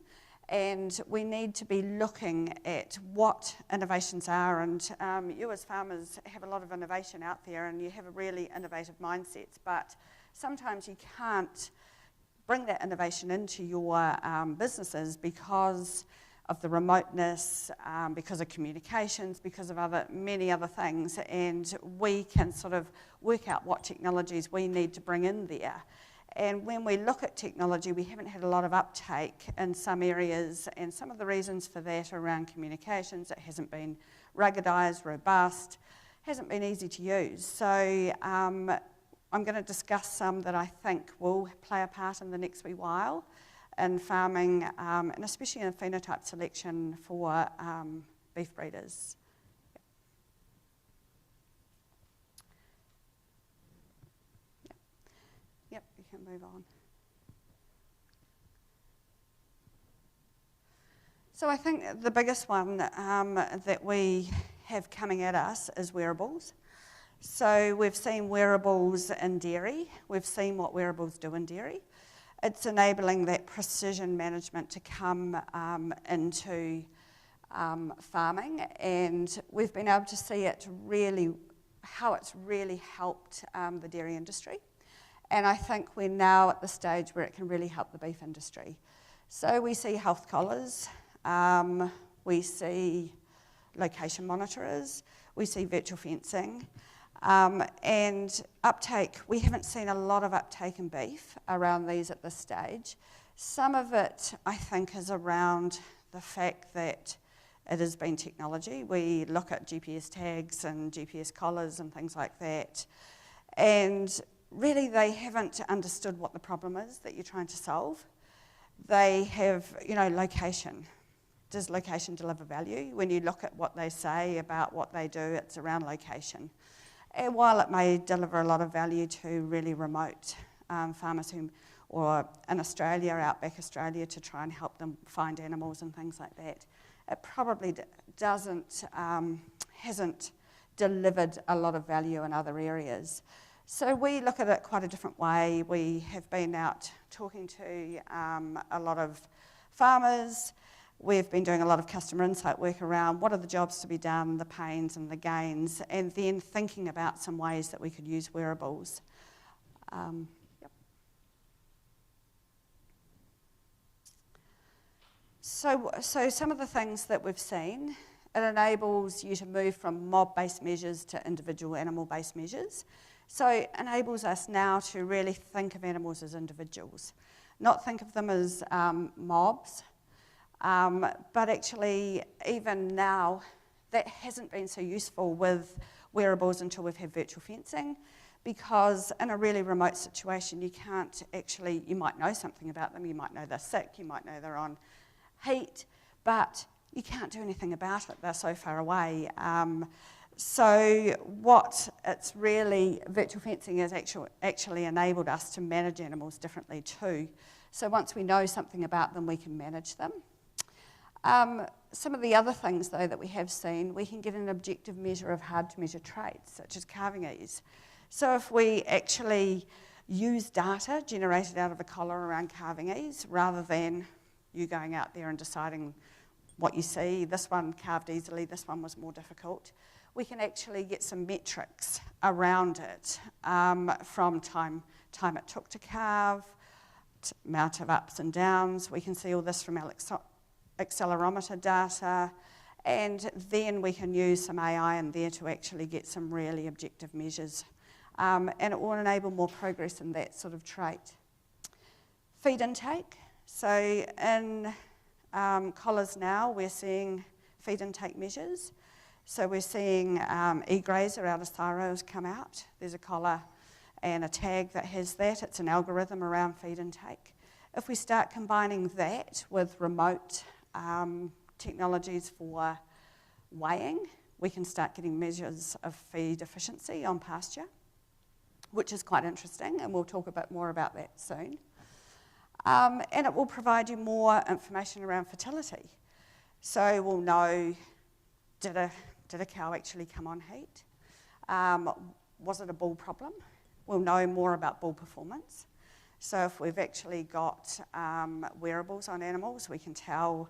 And we need to be looking at what innovations are. And you as farmers have a lot of innovation out there, and you have a really innovative mindsets, but sometimes you can't bring that innovation into your businesses because of the remoteness, because of communications, because of many other things. And we can sort of work out what technologies we need to bring in there. And when we look at technology, we haven't had a lot of uptake in some areas, and some of the reasons for that are around communications. It hasn't been ruggedised, robust, hasn't been easy to use. So I'm going to discuss some that I think will play a part in the next wee while in farming, and especially in phenotype selection for beef breeders. Yep, you can move on. So I think the biggest one that we have coming at us is wearables. So we've seen wearables in dairy. We've seen what wearables do in dairy. It's enabling that precision management to come into farming, and we've been able to see it really, how it's really helped the dairy industry. And I think we're now at the stage where it can really help the beef industry. So we see health collars, we see location monitorers, we see virtual fencing, and uptake. We haven't seen a lot of uptake in beef around these at this stage. Some of it, I think, is around the fact that it has been technology. We look at GPS tags and GPS collars and things like that, and really they haven't understood what the problem is that you're trying to solve. They have, location. Does location deliver value? When you look at what they say about what they do, it's around location. And while it may deliver a lot of value to really remote farmers or in Australia, outback Australia, to try and help them find animals and things like that, it probably hasn't delivered a lot of value in other areas. So we look at it quite a different way. We have been out talking to a lot of farmers. We've been doing a lot of customer insight work around what are the jobs to be done, the pains and the gains, and then thinking about some ways that we could use wearables. Yep. So some of the things that we've seen, it enables you to move from mob-based measures to individual animal-based measures. So it enables us now to really think of animals as individuals, not think of them as mobs. But actually, even now, that hasn't been so useful with wearables until we've had virtual fencing, because in a really remote situation, you can't actually, you might know something about them, you might know they're sick, you might know they're on heat, but you can't do anything about it, they're so far away. So what it's really, virtual fencing has actually enabled us to manage animals differently too. So once we know something about them, we can manage them. Some of the other things, though, that we have seen, we can get an objective measure of hard-to-measure traits, such as calving ease. So if we actually use data generated out of a collar around calving ease, rather than you going out there and deciding what you see, this one calved easily, this one was more difficult, we can actually get some metrics around it, from time it took to calve, amount of ups and downs. We can see all this from accelerometer data, and then we can use some AI in there to actually get some really objective measures, and it will enable more progress in that sort of trait. Feed intake. So in collars now, we're seeing feed intake measures. So we're seeing e-grazer out of thyros come out. There's a collar and a tag that has that. It's an algorithm around feed intake. If we start combining that with remote technologies for weighing, we can start getting measures of feed efficiency on pasture, which is quite interesting, and we'll talk a bit more about that soon. And it will provide you more information around fertility. So we'll know, did a cow actually come on heat? Was it a bull problem? We'll know more about bull performance. So if we've actually got wearables on animals, we can tell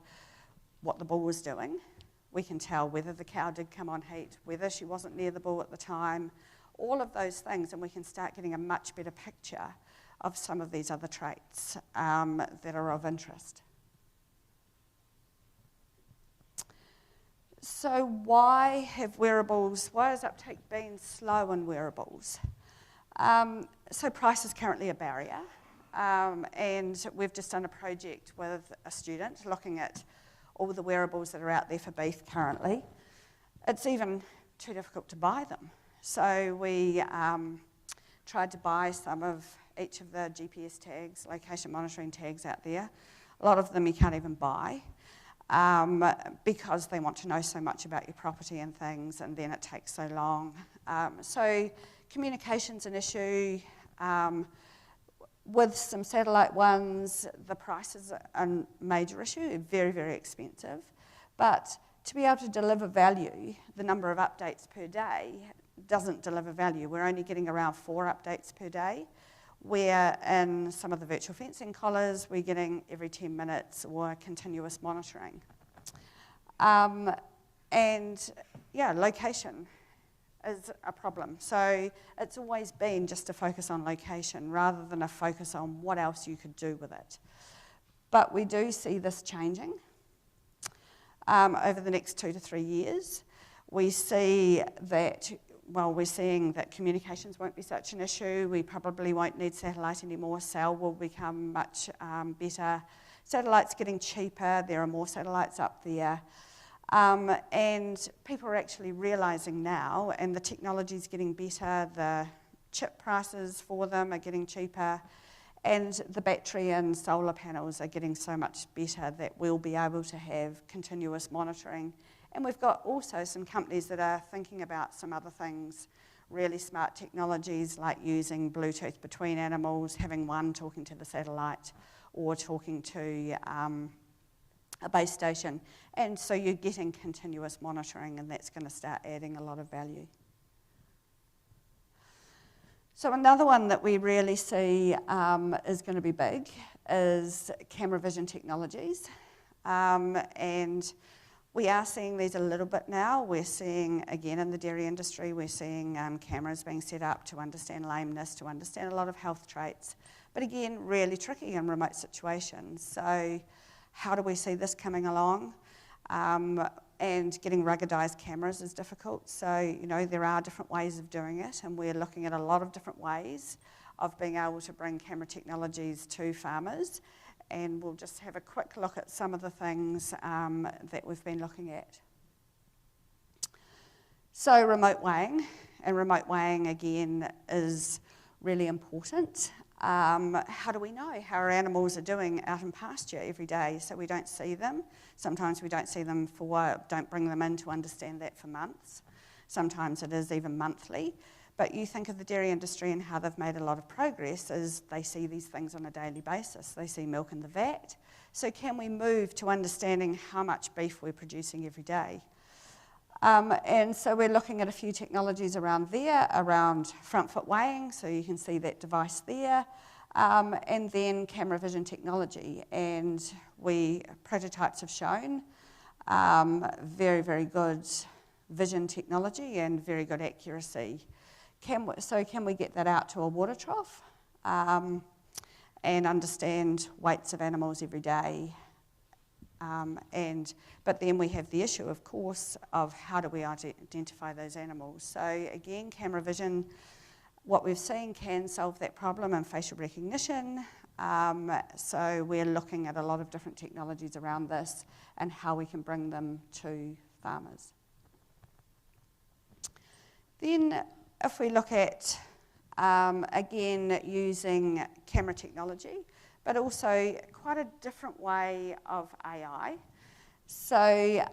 what the bull was doing. We can tell whether the cow did come on heat, whether she wasn't near the bull at the time, all of those things, and we can start getting a much better picture of some of these other traits that are of interest. So why has uptake been slow in wearables? So price is currently a barrier, and we've just done a project with a student looking at all the wearables that are out there for beef currently. It's even too difficult to buy them. So we tried to buy some of each of the GPS tags, location monitoring tags out there. A lot of them you can't even buy because they want to know so much about your property and things, and then it takes so long. So communication's an issue. With some satellite ones, the price is a major issue, very, very expensive. But to be able to deliver value, the number of updates per day doesn't deliver value. We're only getting around 4 updates per day, where in some of the virtual fencing collars, we're getting every 10 minutes or continuous monitoring. And yeah, location is a problem. So it's always been just a focus on location rather than a focus on what else you could do with it. But we do see this changing over the next 2 to 3 years. We see that, well, we're seeing that communications won't be such an issue. We probably won't need satellite anymore. Cell will become much better. Satellite's getting cheaper. There are more satellites up there. And people are actually realising now, and the technology's getting better, the chip prices for them are getting cheaper, and the battery and solar panels are getting so much better that we'll be able to have continuous monitoring. And we've got also some companies that are thinking about some other things, really smart technologies like using Bluetooth between animals, having one talking to the satellite or talking to a base station, and so you're getting continuous monitoring, and that's going to start adding a lot of value. So another one that we really see is going to be big is camera vision technologies, and we are seeing these a little bit now. We're seeing, again, in the dairy industry, we're seeing cameras being set up to understand lameness, to understand a lot of health traits, but again, really tricky in remote situations. So how do we see this coming along? And getting ruggedized cameras is difficult. So, you know, there are different ways of doing it, and we're looking at a lot of different ways of being able to bring camera technologies to farmers. And we'll just have a quick look at some of the things that we've been looking at. So remote weighing, and remote weighing again is really important. How do we know how our animals are doing out in pasture every day? So we don't see them. Sometimes we don't see them don't bring them in to understand that for months. Sometimes it is even monthly. But you think of the dairy industry and how they've made a lot of progress is they see these things on a daily basis. They see milk in the vat. So can we move to understanding how much beef we're producing every day? And so we're looking at a few technologies around there, around front foot weighing, so you can see that device there, and then camera vision technology. And prototypes have shown very, very good vision technology and very good accuracy. Can we get that out to a water trough and understand weights of animals every day? But then we have the issue, of course, of how do we identify those animals. So again, camera vision, what we've seen can solve that problem in facial recognition. So we're looking at a lot of different technologies around this and how we can bring them to farmers. Then if we look at, again, using camera technology, but also quite a different way of AI. So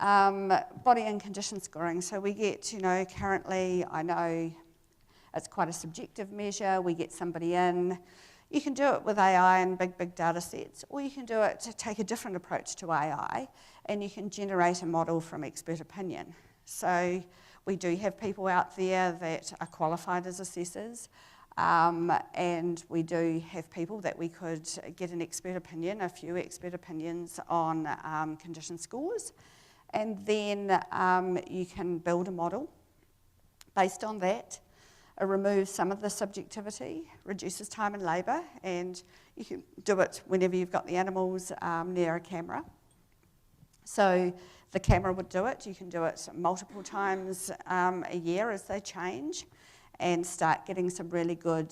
body and condition scoring. So we get, currently, I know it's quite a subjective measure. We get somebody in. You can do it with AI and big data sets, or you can do it to take a different approach to AI, and you can generate a model from expert opinion. So we do have people out there that are qualified as assessors, and we do have people that we could get an expert opinion, a few expert opinions on condition scores, and then you can build a model based on that. It removes some of the subjectivity, reduces time and labour, and you can do it whenever you've got the animals near a camera. So the camera would do it. You can do it multiple times a year as they change, and start getting some really good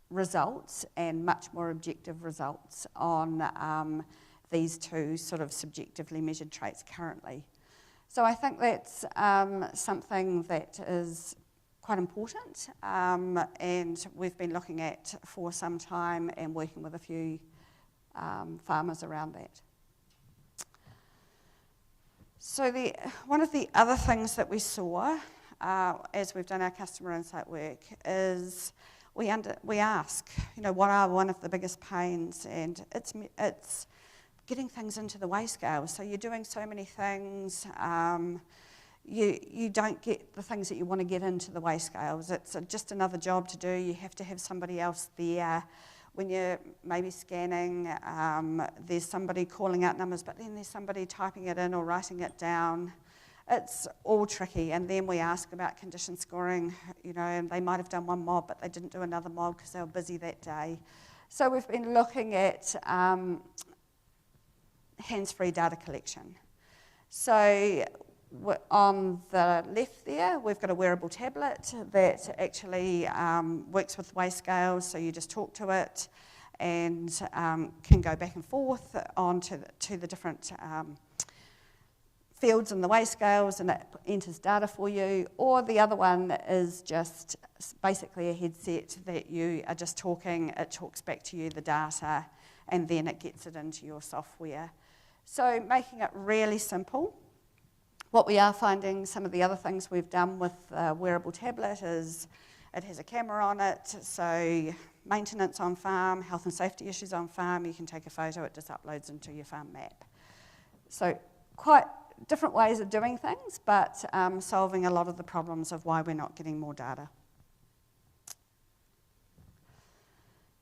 results and much more objective results on these two sort of subjectively measured traits currently. So I think that's something that is quite important, and we've been looking at for some time and working with a few farmers around that. So one of the other things that we saw as we've done our customer insight work is we ask, what are one of the biggest pains, and it's getting things into the weigh scale. So you're doing so many things, you don't get the things that you want to get into the weigh scales. It's just another job to do. You have to have somebody else there. When you're maybe scanning, there's somebody calling out numbers, but then there's somebody typing it in or writing it down. It's all tricky. And then we ask about condition scoring, and they might have done one mob, but they didn't do another mob because they were busy that day. So we've been looking at hands-free data collection. So on the left there, we've got a wearable tablet that actually works with weigh scales, so you just talk to it and can go back and forth onto the different fields in the weigh scales, and it enters data for you. Or the other one is just basically a headset that you are just talking, it talks back to you the data, and then it gets it into your software. So making it really simple. What we are finding, some of the other things we've done with the wearable tablet is it has a camera on it, so maintenance on farm, health and safety issues on farm, you can take a photo, it just uploads into your farm map. So quite different ways of doing things, but solving a lot of the problems of why we're not getting more data.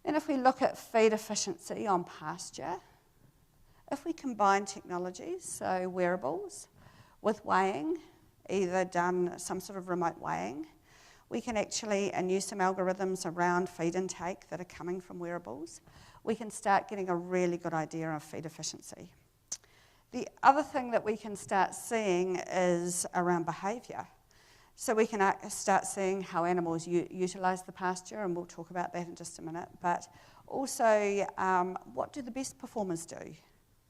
And if we look at feed efficiency on pasture, if we combine technologies, so wearables, with weighing, either done some sort of remote weighing, we can actually, and use some algorithms around feed intake that are coming from wearables, we can start getting a really good idea of feed efficiency. The other thing that we can start seeing is around behaviour. So we can start seeing how animals utilise the pasture, and we'll talk about that in just a minute, but also what do the best performers do?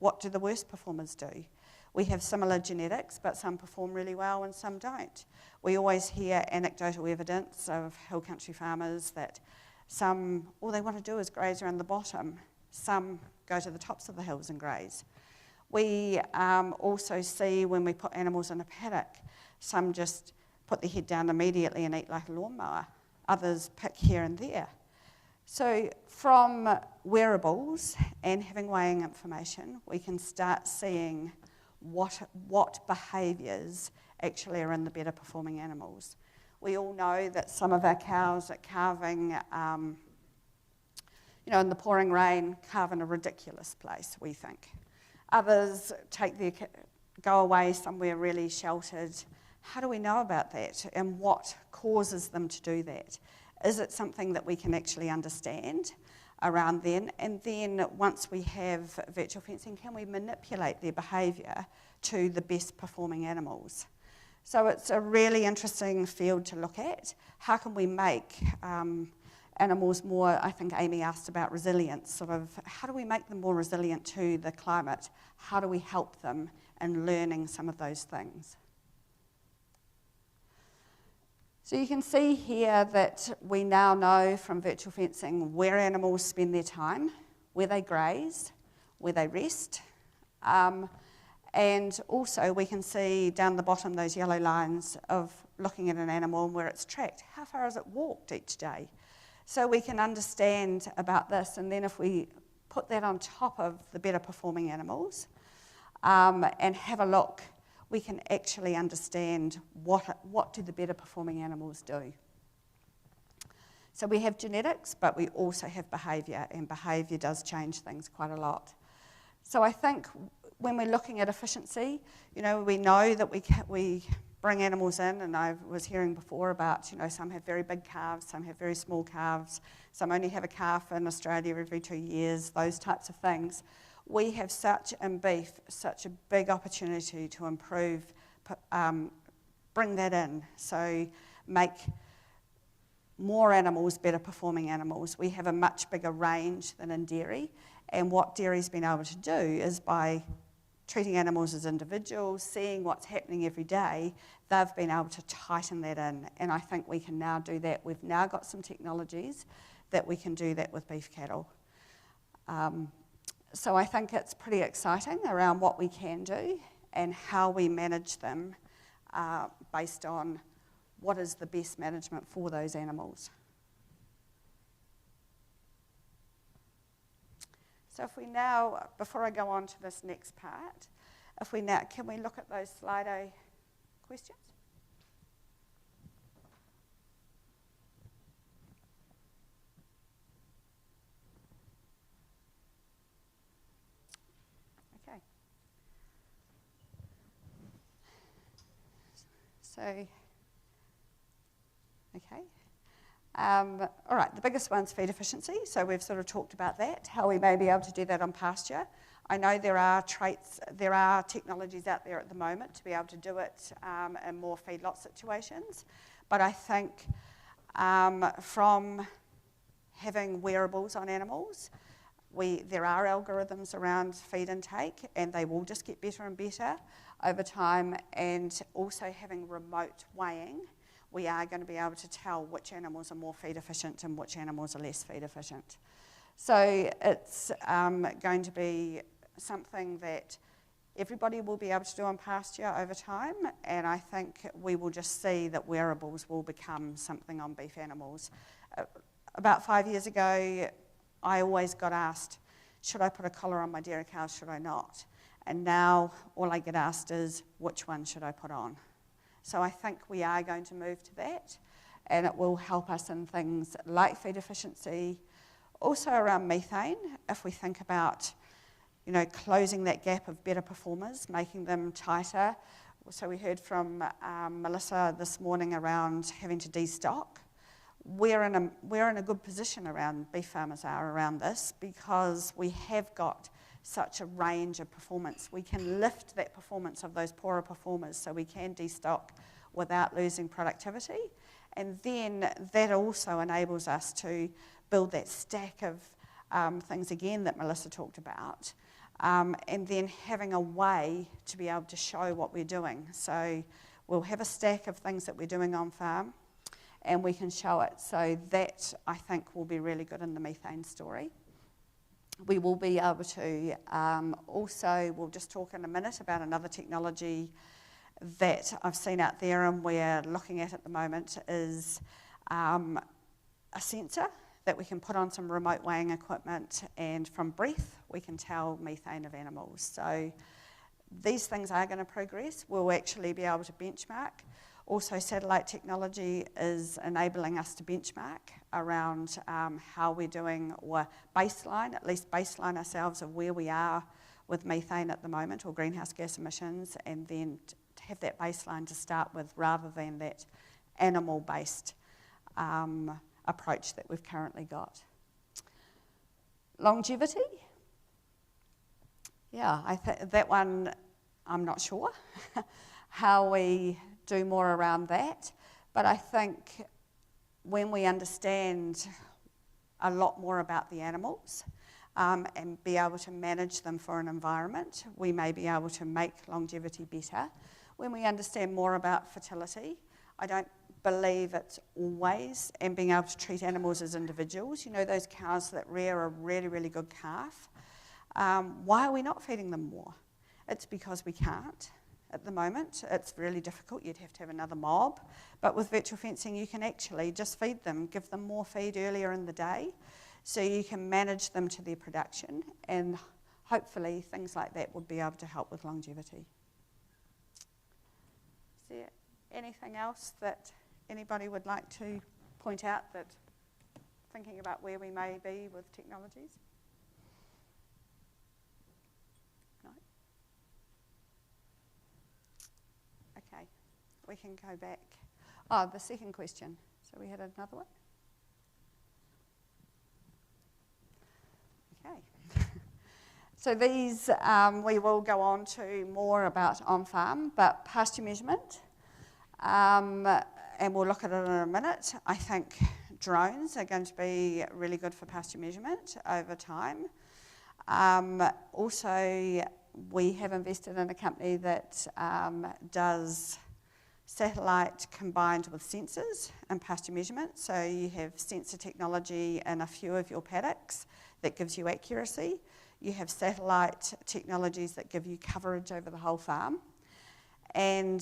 What do the worst performers do? We have similar genetics, but some perform really well and some don't. We always hear anecdotal evidence of hill country farmers that some, all they want to do is graze around the bottom. Some go to the tops of the hills and graze. We also see when we put animals in a paddock, some just put their head down immediately and eat like a lawnmower. Others pick here and there. So from wearables and having weighing information, we can start seeing what behaviours actually are in the better performing animals. We all know that some of our cows at calving, in the pouring rain, calve in a ridiculous place, we think. Others go away somewhere really sheltered. How do we know about that, and what causes them to do that? Is it something that we can actually understand around then? And then once we have virtual fencing, can we manipulate their behaviour to the best performing animals? So it's a really interesting field to look at. How can we make animals more, I think Amy asked about resilience, sort of how do we make them more resilient to the climate? How do we help them in learning some of those things? So you can see here that we now know from virtual fencing where animals spend their time, where they graze, where they rest. And also we can see down the bottom those yellow lines of looking at an animal and where it's tracked. How far has it walked each day? So we can understand about this, and then if we put that on top of the better performing animals and have a look, we can actually understand what do the better performing animals do. So we have genetics, but we also have behaviour, and behaviour does change things quite a lot. So I think when we're looking at efficiency, we know that we bring animals in, and I was hearing before about, some have very big calves, some have very small calves, some only have a calf in Australia every 2 years, those types of things. We have in beef, such a big opportunity to improve, bring that in, so make more animals better performing animals. We have a much bigger range than in dairy, and what dairy's been able to do is by treating animals as individuals, seeing what's happening every day, they've been able to tighten that in, and I think we can now do that. We've now got some technologies that we can do that with beef cattle. So I think it's pretty exciting around what we can do and how we manage them based on what is the best management for those animals. So if we now, before I go on to this next part, can we look at those Slido questions? Okay. So, okay. All right, the biggest one's feed efficiency. So we've sort of talked about that, how we may be able to do that on pasture. I know there are technologies out there at the moment to be able to do it in more feedlot situations. But I think from having wearables on animals, there are algorithms around feed intake, and they will just get better and better over time. And also having remote weighing, we are going to be able to tell which animals are more feed efficient and which animals are less feed efficient. So it's going to be something that everybody will be able to do on pasture over time, and I think we will just see that wearables will become something on beef animals. About 5 years ago, I always got asked, should I put a collar on my dairy cows, should I not? And now all I get asked is, which one should I put on? So I think we are going to move to that, and it will help us in things like feed efficiency, also around methane, if we think about closing that gap of better performers, making them tighter. So we heard from Melissa this morning around having to destock. We're in a good position around, beef farmers are around this, because we have got such a range of performance. We can lift that performance of those poorer performers, so we can destock without losing productivity. And then that also enables us to build that stack of things again that Melissa talked about, and then having a way to be able to show what we're doing. So we'll have a stack of things that we're doing on farm, and we can show it. So that, I think, will be really good in the methane story. We will be able to also, we'll just talk in a minute about another technology that I've seen out there and we're looking at the moment is a sensor that we can put on some remote weighing equipment, and from breath we can tell methane of animals. So these things are going to progress. We'll actually be able to benchmark. Also, satellite technology is enabling us to benchmark around how we're doing, or at least baseline ourselves of where we are with methane at the moment, or greenhouse gas emissions, and then to have that baseline to start with rather than that animal-based approach that we've currently got. Longevity. Yeah, that one, I'm not sure how we do more around that, but I think when we understand a lot more about the animals and be able to manage them for an environment, we may be able to make longevity better. When we understand more about fertility, I don't believe it's always, and being able to treat animals as individuals. You know, those cows that rear a really, really good calf, why are we not feeding them more? It's because we can't at the moment. It's really difficult. You'd have to have another mob. But with virtual fencing, you can actually just feed them, give them more feed earlier in the day, so you can manage them to their production, and hopefully things like that would be able to help with longevity. Is there anything else that anybody would like to point out, that thinking about where we may be with technologies? No? Okay, we can go back. Oh, the second question. So we had another one? Okay. So these, we will go on to more about on-farm, but pasture measurement. And we'll look at it in a minute. I think drones are going to be really good for pasture measurement over time. Also, we have invested in a company that does satellite combined with sensors and pasture measurement. So you have sensor technology in a few of your paddocks that gives you accuracy. You have satellite technologies that give you coverage over the whole farm. And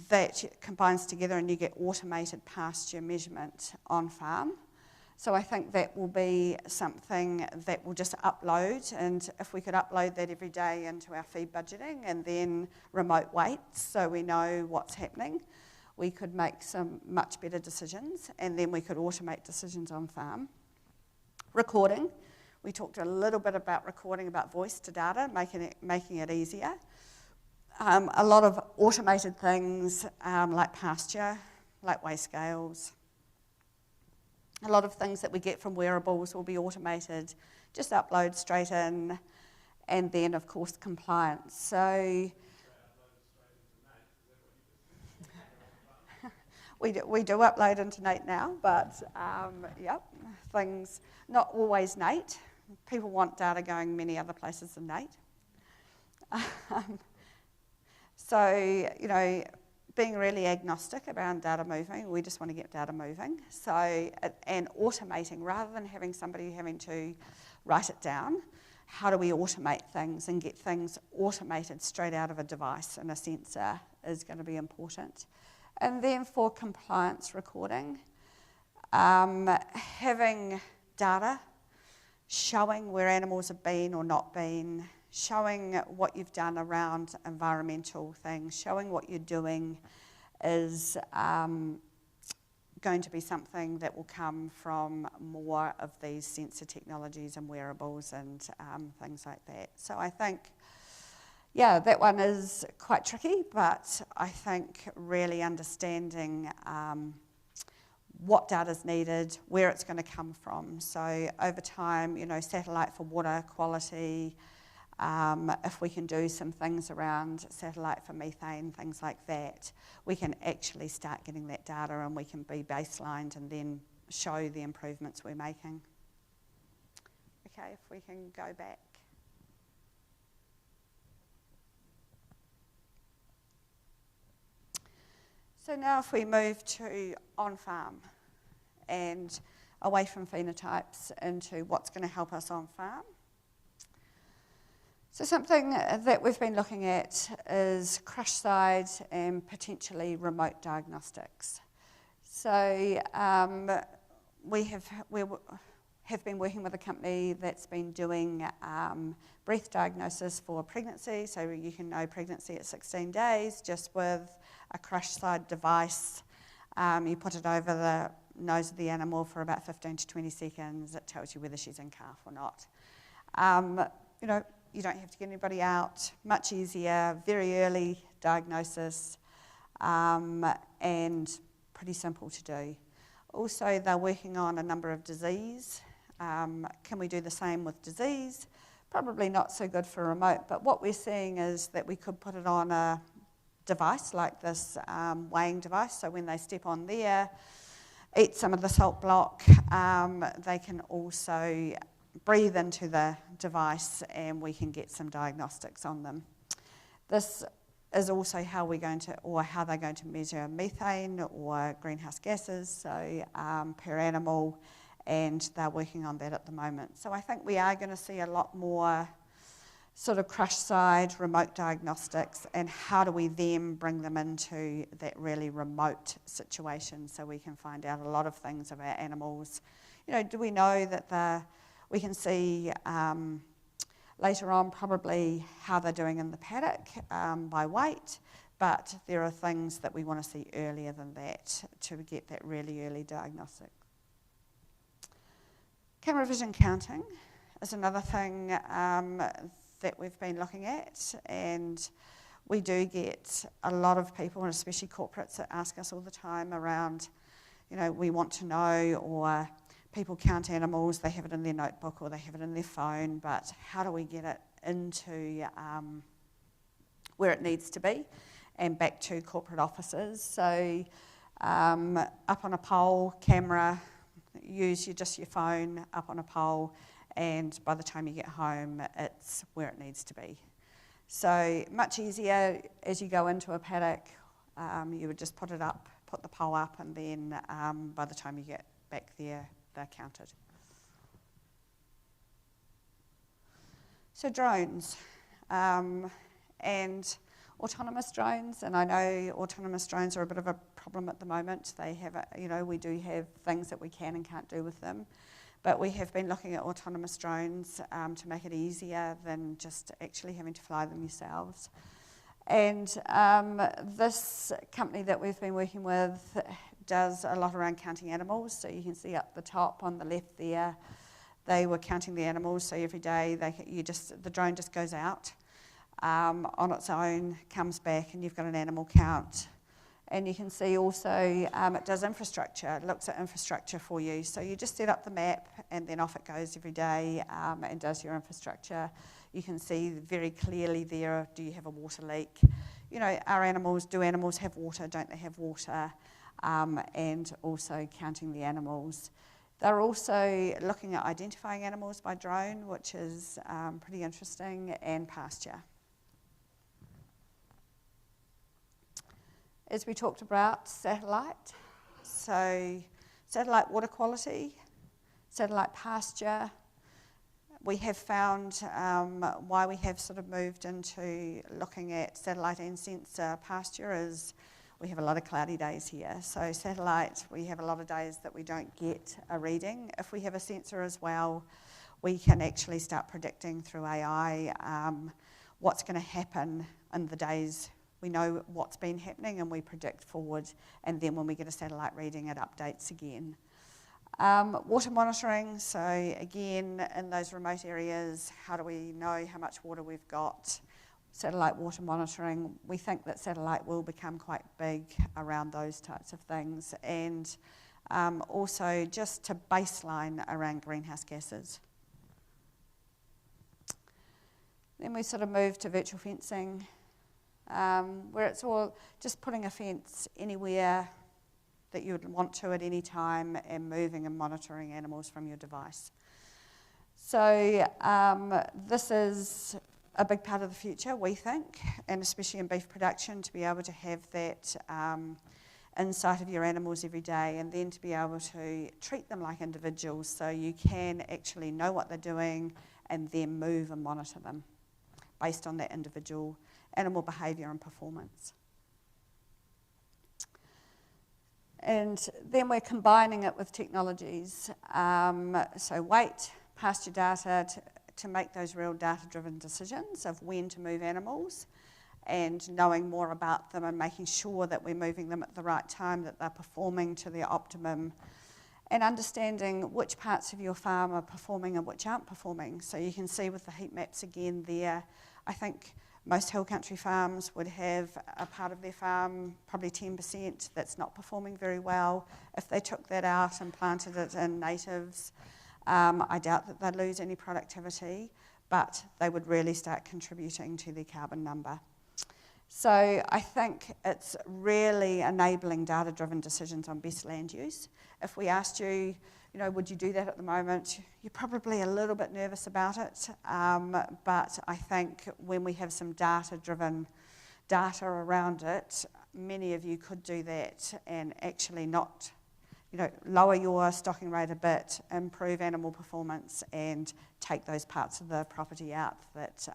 that combines together and you get automated pasture measurement on farm. So I think that will be something that we'll just upload, and if we could upload that every day into our feed budgeting and then remote weights so we know what's happening, we could make some much better decisions, and then we could automate decisions on farm. Recording. We talked a little bit about recording, about voice to data, making it easier. A lot of automated things like pasture, like weigh scales. A lot of things that we get from wearables will be automated, just upload straight in, and then of course compliance. So we do upload into Nate now, but yep, things, not always Nate. People want data going many other places than Nate. So, you know, being really agnostic around data moving, we just want to get data moving. So, and automating, rather than having somebody having to write it down, how do we automate things and get things automated straight out of a device and a sensor is going to be important. And then for compliance recording, having data showing where animals have been or not been, showing what you've done around environmental things, showing what you're doing is going to be something that will come from more of these sensor technologies and wearables and things like that. So I think, yeah, that one is quite tricky, but I think really understanding what data is needed, where it's going to come from. So over time, you know, satellite for water quality, if we can do some things around satellite for methane, things like that, we can actually start getting that data and we can be baselined and then show the improvements we're making. Okay, if we can go back. So now if we move to on-farm and away from phenotypes into what's going to help us on-farm. So something that we've been looking at is crush side and potentially remote diagnostics. So we have been working with a company that's been doing breath diagnosis for pregnancy, so you can know pregnancy at 16 days just with a crush side device. You put it over the nose of the animal for about 15 to 20 seconds. It tells you whether she's in calf or not. You know, you don't have to get anybody out. Much easier, very early diagnosis, and pretty simple to do. Also, they're working on a number of disease. Can we do the same with disease? Probably not so good for remote, but what we're seeing is that we could put it on a device like this weighing device, so when they step on there, eat some of the salt block, they can also breathe into the device and we can get some diagnostics on them. This is also how they're going to measure methane or greenhouse gases, so per animal, and they're working on that at the moment. So I think we are going to see a lot more sort of crush side remote diagnostics, and how do we then bring them into that really remote situation so we can find out a lot of things about animals. You know, do we know that we can see later on probably how they're doing in the paddock by weight, but there are things that we want to see earlier than that to get that really early diagnostic. Camera vision counting is another thing that we've been looking at, and we do get a lot of people, and especially corporates, that ask us all the time around, you know, we want to know, or people count animals, they have it in their notebook or they have it in their phone, but how do we get it into where it needs to be and back to corporate offices? So up on a pole, camera, use just your phone up on a pole, and by the time you get home, it's where it needs to be. So much easier as you go into a paddock, you would just put the pole up, and then by the time you get back there, they're counted. So drones and autonomous drones, and I know autonomous drones are a bit of a problem at the moment. They have, we do have things that we can and can't do with them, but we have been looking at autonomous drones to make it easier than just actually having to fly them yourselves. And this company that we've been working with does a lot around counting animals. So you can see up the top on the left there, they were counting the animals. So every day the drone just goes out on its own, comes back, and you've got an animal count. And you can see also it does infrastructure. It looks at infrastructure for you. So you just set up the map, and then off it goes every day and does your infrastructure. You can see very clearly there, do you have a water leak? You know, do animals have water? Don't they have water? And also counting the animals. They're also looking at identifying animals by drone, which is pretty interesting, and pasture. As we talked about, satellite. So satellite water quality, satellite pasture. We have found why we have sort of moved into looking at satellite and sensor pasture is we have a lot of cloudy days here. So satellite, we have a lot of days that we don't get a reading. If we have a sensor as well, we can actually start predicting through AI what's going to happen in the days. We know what's been happening and we predict forward, and then when we get a satellite reading, it updates again. Water monitoring, so again, in those remote areas, how do we know how much water we've got? Satellite water monitoring, we think that satellite will become quite big around those types of things, and also just to baseline around greenhouse gases. Then we sort of move to virtual fencing, where it's all just putting a fence anywhere that you would want to at any time and moving and monitoring animals from your device. So this is a big part of the future, we think, and especially in beef production, to be able to have that insight of your animals every day, and then to be able to treat them like individuals so you can actually know what they're doing and then move and monitor them based on that individual animal behaviour and performance. And then we're combining it with technologies, so weight, pasture data, to make those real data-driven decisions of when to move animals, and knowing more about them and making sure that we're moving them at the right time, that they're performing to their optimum, and understanding which parts of your farm are performing and which aren't performing. So you can see with the heat maps again there, I think most hill country farms would have a part of their farm, probably 10%, that's not performing very well. If they took that out and planted it in natives, I doubt that they'd lose any productivity, but they would really start contributing to their carbon number. So I think it's really enabling data-driven decisions on best land use. If we asked you, would you do that at the moment? You're probably a little bit nervous about it, but I think when we have some data-driven data around it, many of you could do that and actually not, lower your stocking rate a bit, improve animal performance, and take those parts of the property out that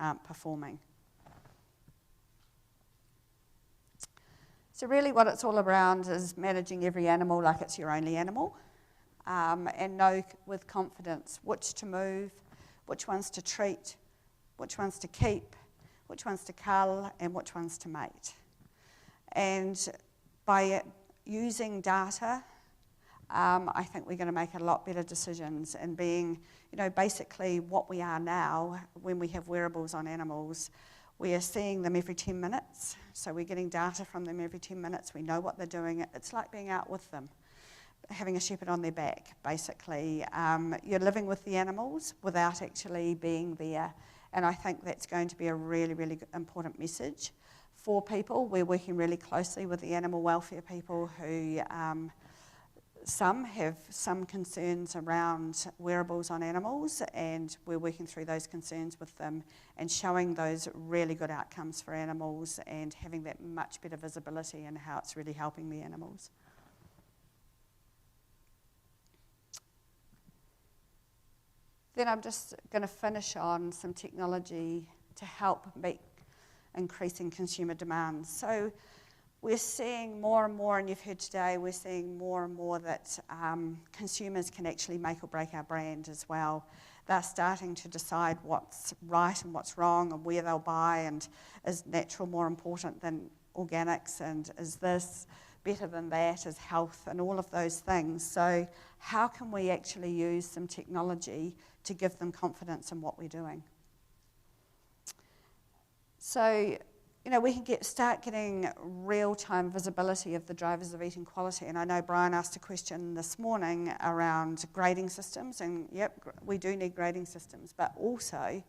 aren't performing. So really what it's all around is managing every animal like it's your only animal, and know with confidence which to move, which ones to treat, which ones to keep, which ones to cull, and which ones to mate. And by using data, I think we're going to make a lot better decisions, and being, basically what we are now when we have wearables on animals. We are seeing them every 10 minutes, so we're getting data from them every 10 minutes. We know what they're doing. It's like being out with them, having a shepherd on their back, basically. You're living with the animals without actually being there, and I think that's going to be a really, really important message for people. We're working really closely with the animal welfare people who some have some concerns around wearables on animals, and we're working through those concerns with them and showing those really good outcomes for animals and having that much better visibility in how it's really helping the animals. Then I'm just going to finish on some technology to help meet increasing consumer demands. So we're seeing more and more, and you've heard today, we're seeing more and more that consumers can actually make or break our brand as well. They're starting to decide what's right and what's wrong and where they'll buy, and is natural more important than organics, and is this better than that, is health, and all of those things. So how can we actually use some technology to give them confidence in what we're doing? So we can start getting real-time visibility of the drivers of eating quality. And I know Brian asked a question this morning around grading systems, and yep, we do need grading systems, but also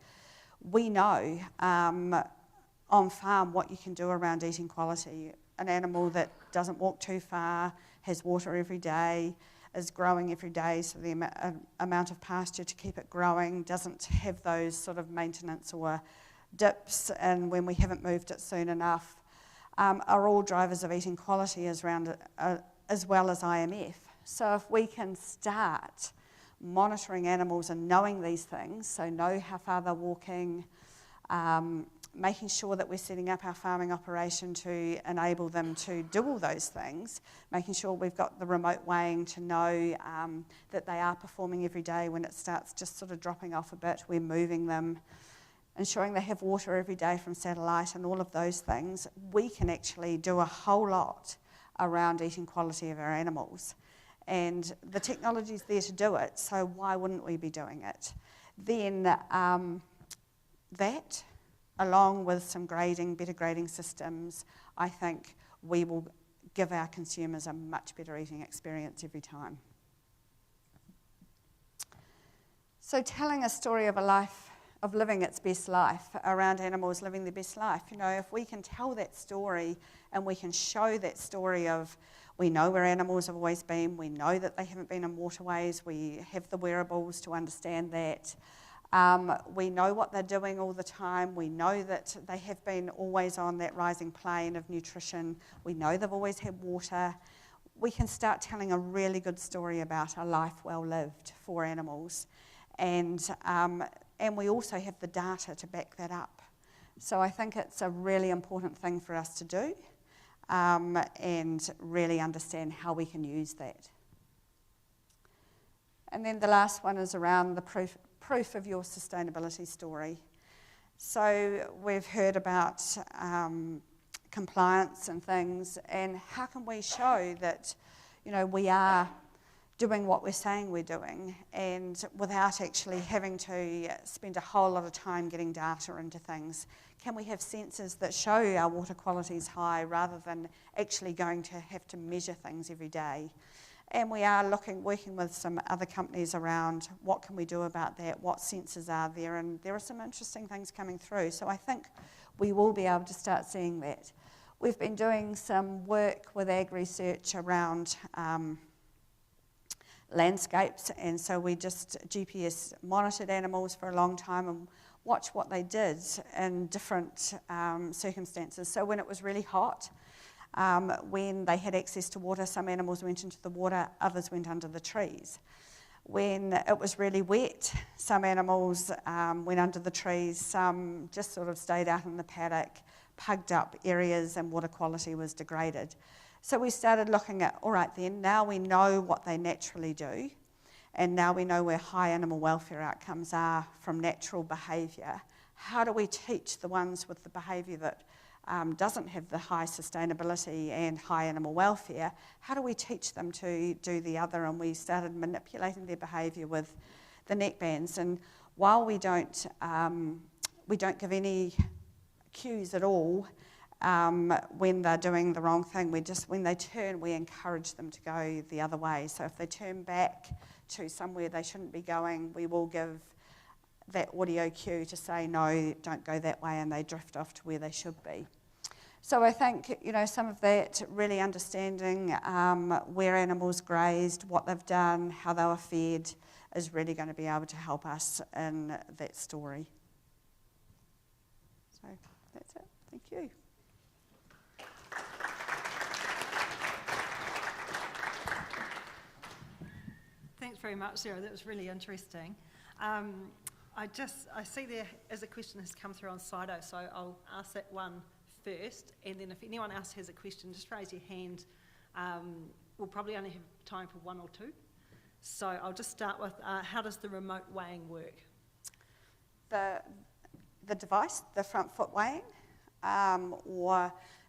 we know on farm what you can do around eating quality. An animal that doesn't walk too far, has water every day, is growing every day, so the amount of pasture to keep it growing, doesn't have those sort of maintenance or dips, and when we haven't moved it soon enough, are all drivers of eating quality as well as IMF. So if we can start monitoring animals and knowing these things, so know how far they're walking, making sure that we're setting up our farming operation to enable them to do all those things, making sure we've got the remote weighing to know that they are performing every day. When it starts just sort of dropping off a bit, we're moving them, ensuring they have water every day from satellite, and all of those things. We can actually do a whole lot around eating quality of our animals. And the technology's there to do it, so why wouldn't we be doing it? Then that, along with some grading, better grading systems, I think we will give our consumers a much better eating experience every time. So telling a story of a life, of living its best life, around animals living their best life. If we can tell that story and we can show that story of, we know where animals have always been, we know that they haven't been in waterways, we have the wearables to understand that, we know what they're doing all the time, we know that they have been always on that rising plane of nutrition, we know they've always had water. We can start telling a really good story about a life well lived for animals. And we also have the data to back that up. So I think it's a really important thing for us to do, and really understand how we can use that. And then the last one is around the proof of your sustainability story. So we've heard about compliance and things, and how can we show that we are doing what we're saying we're doing, and without actually having to spend a whole lot of time getting data into things? Can we have sensors that show our water quality is high rather than actually going to have to measure things every day? And we are working with some other companies around what can we do about that, what sensors are there, and there are some interesting things coming through. So I think we will be able to start seeing that. We've been doing some work with ag research around landscapes, and so we just GPS monitored animals for a long time, and watch what they did in different circumstances. So when it was really hot, when they had access to water, some animals went into the water, others went under the trees. When it was really wet, some animals went under the trees, some just sort of stayed out in the paddock, pugged up areas, and water quality was degraded. So we started looking at, all right then, now we know what they naturally do, and now we know where high animal welfare outcomes are from natural behaviour. How do we teach the ones with the behaviour that doesn't have the high sustainability and high animal welfare? How do we teach them to do the other? And we started manipulating their behaviour with the neckbands. And while we don't give any cues at all when they're doing the wrong thing, when they turn, we encourage them to go the other way. So if they turn back to somewhere they shouldn't be going, we will give that audio cue to say, no, don't go that way, and they drift off to where they should be. So I think, some of that, really understanding where animals grazed, what they've done, how they were fed, is really going to be able to help us in that story. So that's it. Thank you. Thanks very much, Sarah. That was really interesting. I see there is a question has come through on Slido, so I'll ask that one first, and then if anyone else has a question, just raise your hand. We'll probably only have time for one or two. So I'll just start with, how does the remote weighing work? The device, the front foot weighing,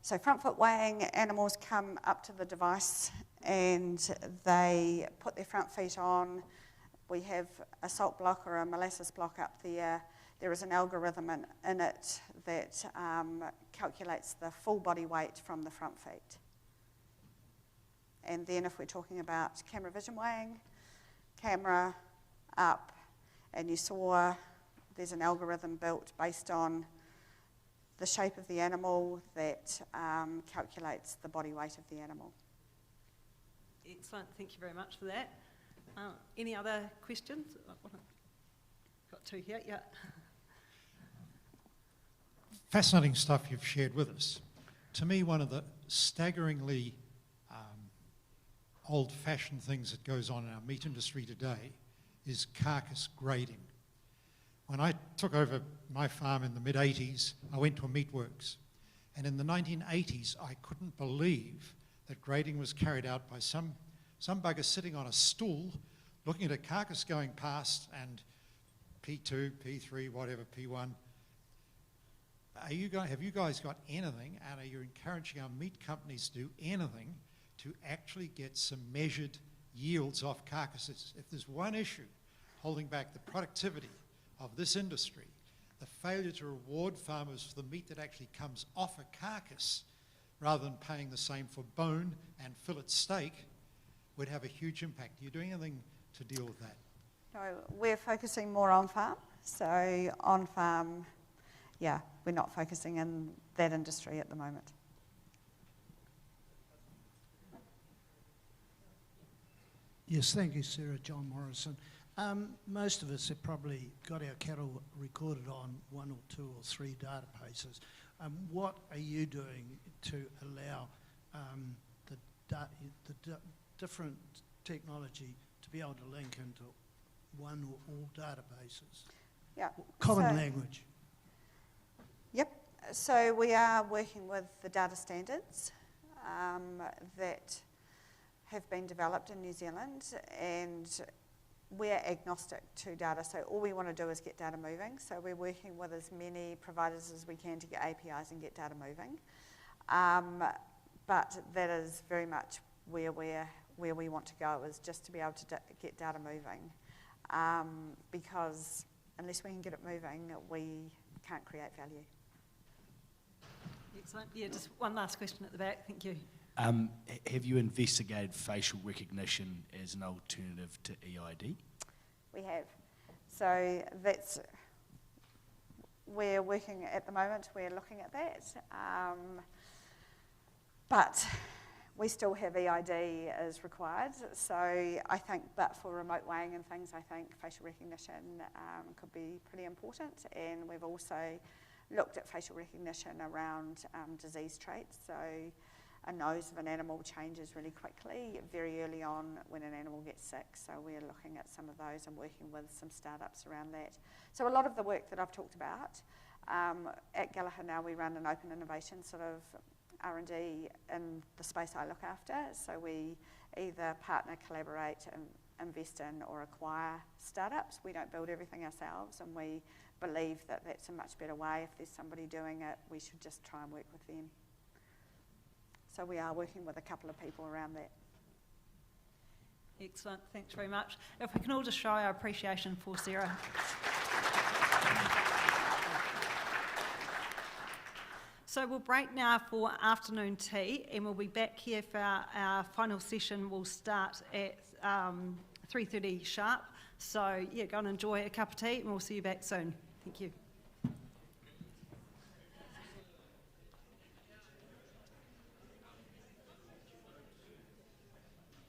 so front foot weighing, animals come up to the device and they put their front feet on. We have a salt block or a molasses block up there. There is an algorithm in it that calculates the full body weight from the front feet. And then if we're talking about camera vision weighing, camera up, and you saw there's an algorithm built based on the shape of the animal that calculates the body weight of the animal. Excellent, thank you very much for that. Any other questions? Got two here, yeah. Fascinating stuff you've shared with us. To me, one of the staggeringly old-fashioned things that goes on in our meat industry today is carcass grading. When I took over my farm in the mid-80s, I went to a meatworks. And in the 1980s, I couldn't believe that grading was carried out by some bugger sitting on a stool, looking at a carcass going past, and P2, P3, whatever, P1. Have you guys got anything, and are you encouraging our meat companies to do anything to actually get some measured yields off carcasses? If there's one issue holding back the productivity of this industry, the failure to reward farmers for the meat that actually comes off a carcass rather than paying the same for bone and fillet steak, would have a huge impact. Are you doing anything to deal with that? No, we're focusing more on farm. So on farm, yeah, we're not focusing in that industry at the moment. Yes, thank you, Sarah. John Morrison. Most of us have probably got our cattle recorded on one or two or three databases. What are you doing to allow the different technology to be able to link into one or all databases? Yeah. Common language. Yep. So we are working with the data standards that have been developed in New Zealand, and we're agnostic to data. So all we want to do is get data moving. So we're working with as many providers as we can to get APIs and get data moving. But that is very much where we want to go, is just to be able to get data moving. Because unless we can get it moving, we can't create value. Excellent. Yeah, just one last question at the back. Thank you. Have you investigated facial recognition as an alternative to EID? We have. So we're working at the moment, we're looking at that. But we still have EID as required. So I think, but for remote weighing and things, I think facial recognition could be pretty important. And we've also looked at facial recognition around disease traits. So a nose of an animal changes really quickly very early on when an animal gets sick. So we're looking at some of those and working with some startups around that. So a lot of the work that I've talked about, at Gallagher now we run an open innovation sort of R&D in the space I look after. So we either partner, collaborate, and invest in or acquire startups. We don't build everything ourselves, and we believe that that's a much better way. If there's somebody doing it, we should just try and work with them. So we are working with a couple of people around that. Excellent, thanks very much. If we can all just show our appreciation for Sarah. So we'll break now for afternoon tea, and we'll be back here for our final session. We'll start at 3:30 sharp. So yeah, go and enjoy a cup of tea, and we'll see you back soon. Thank you.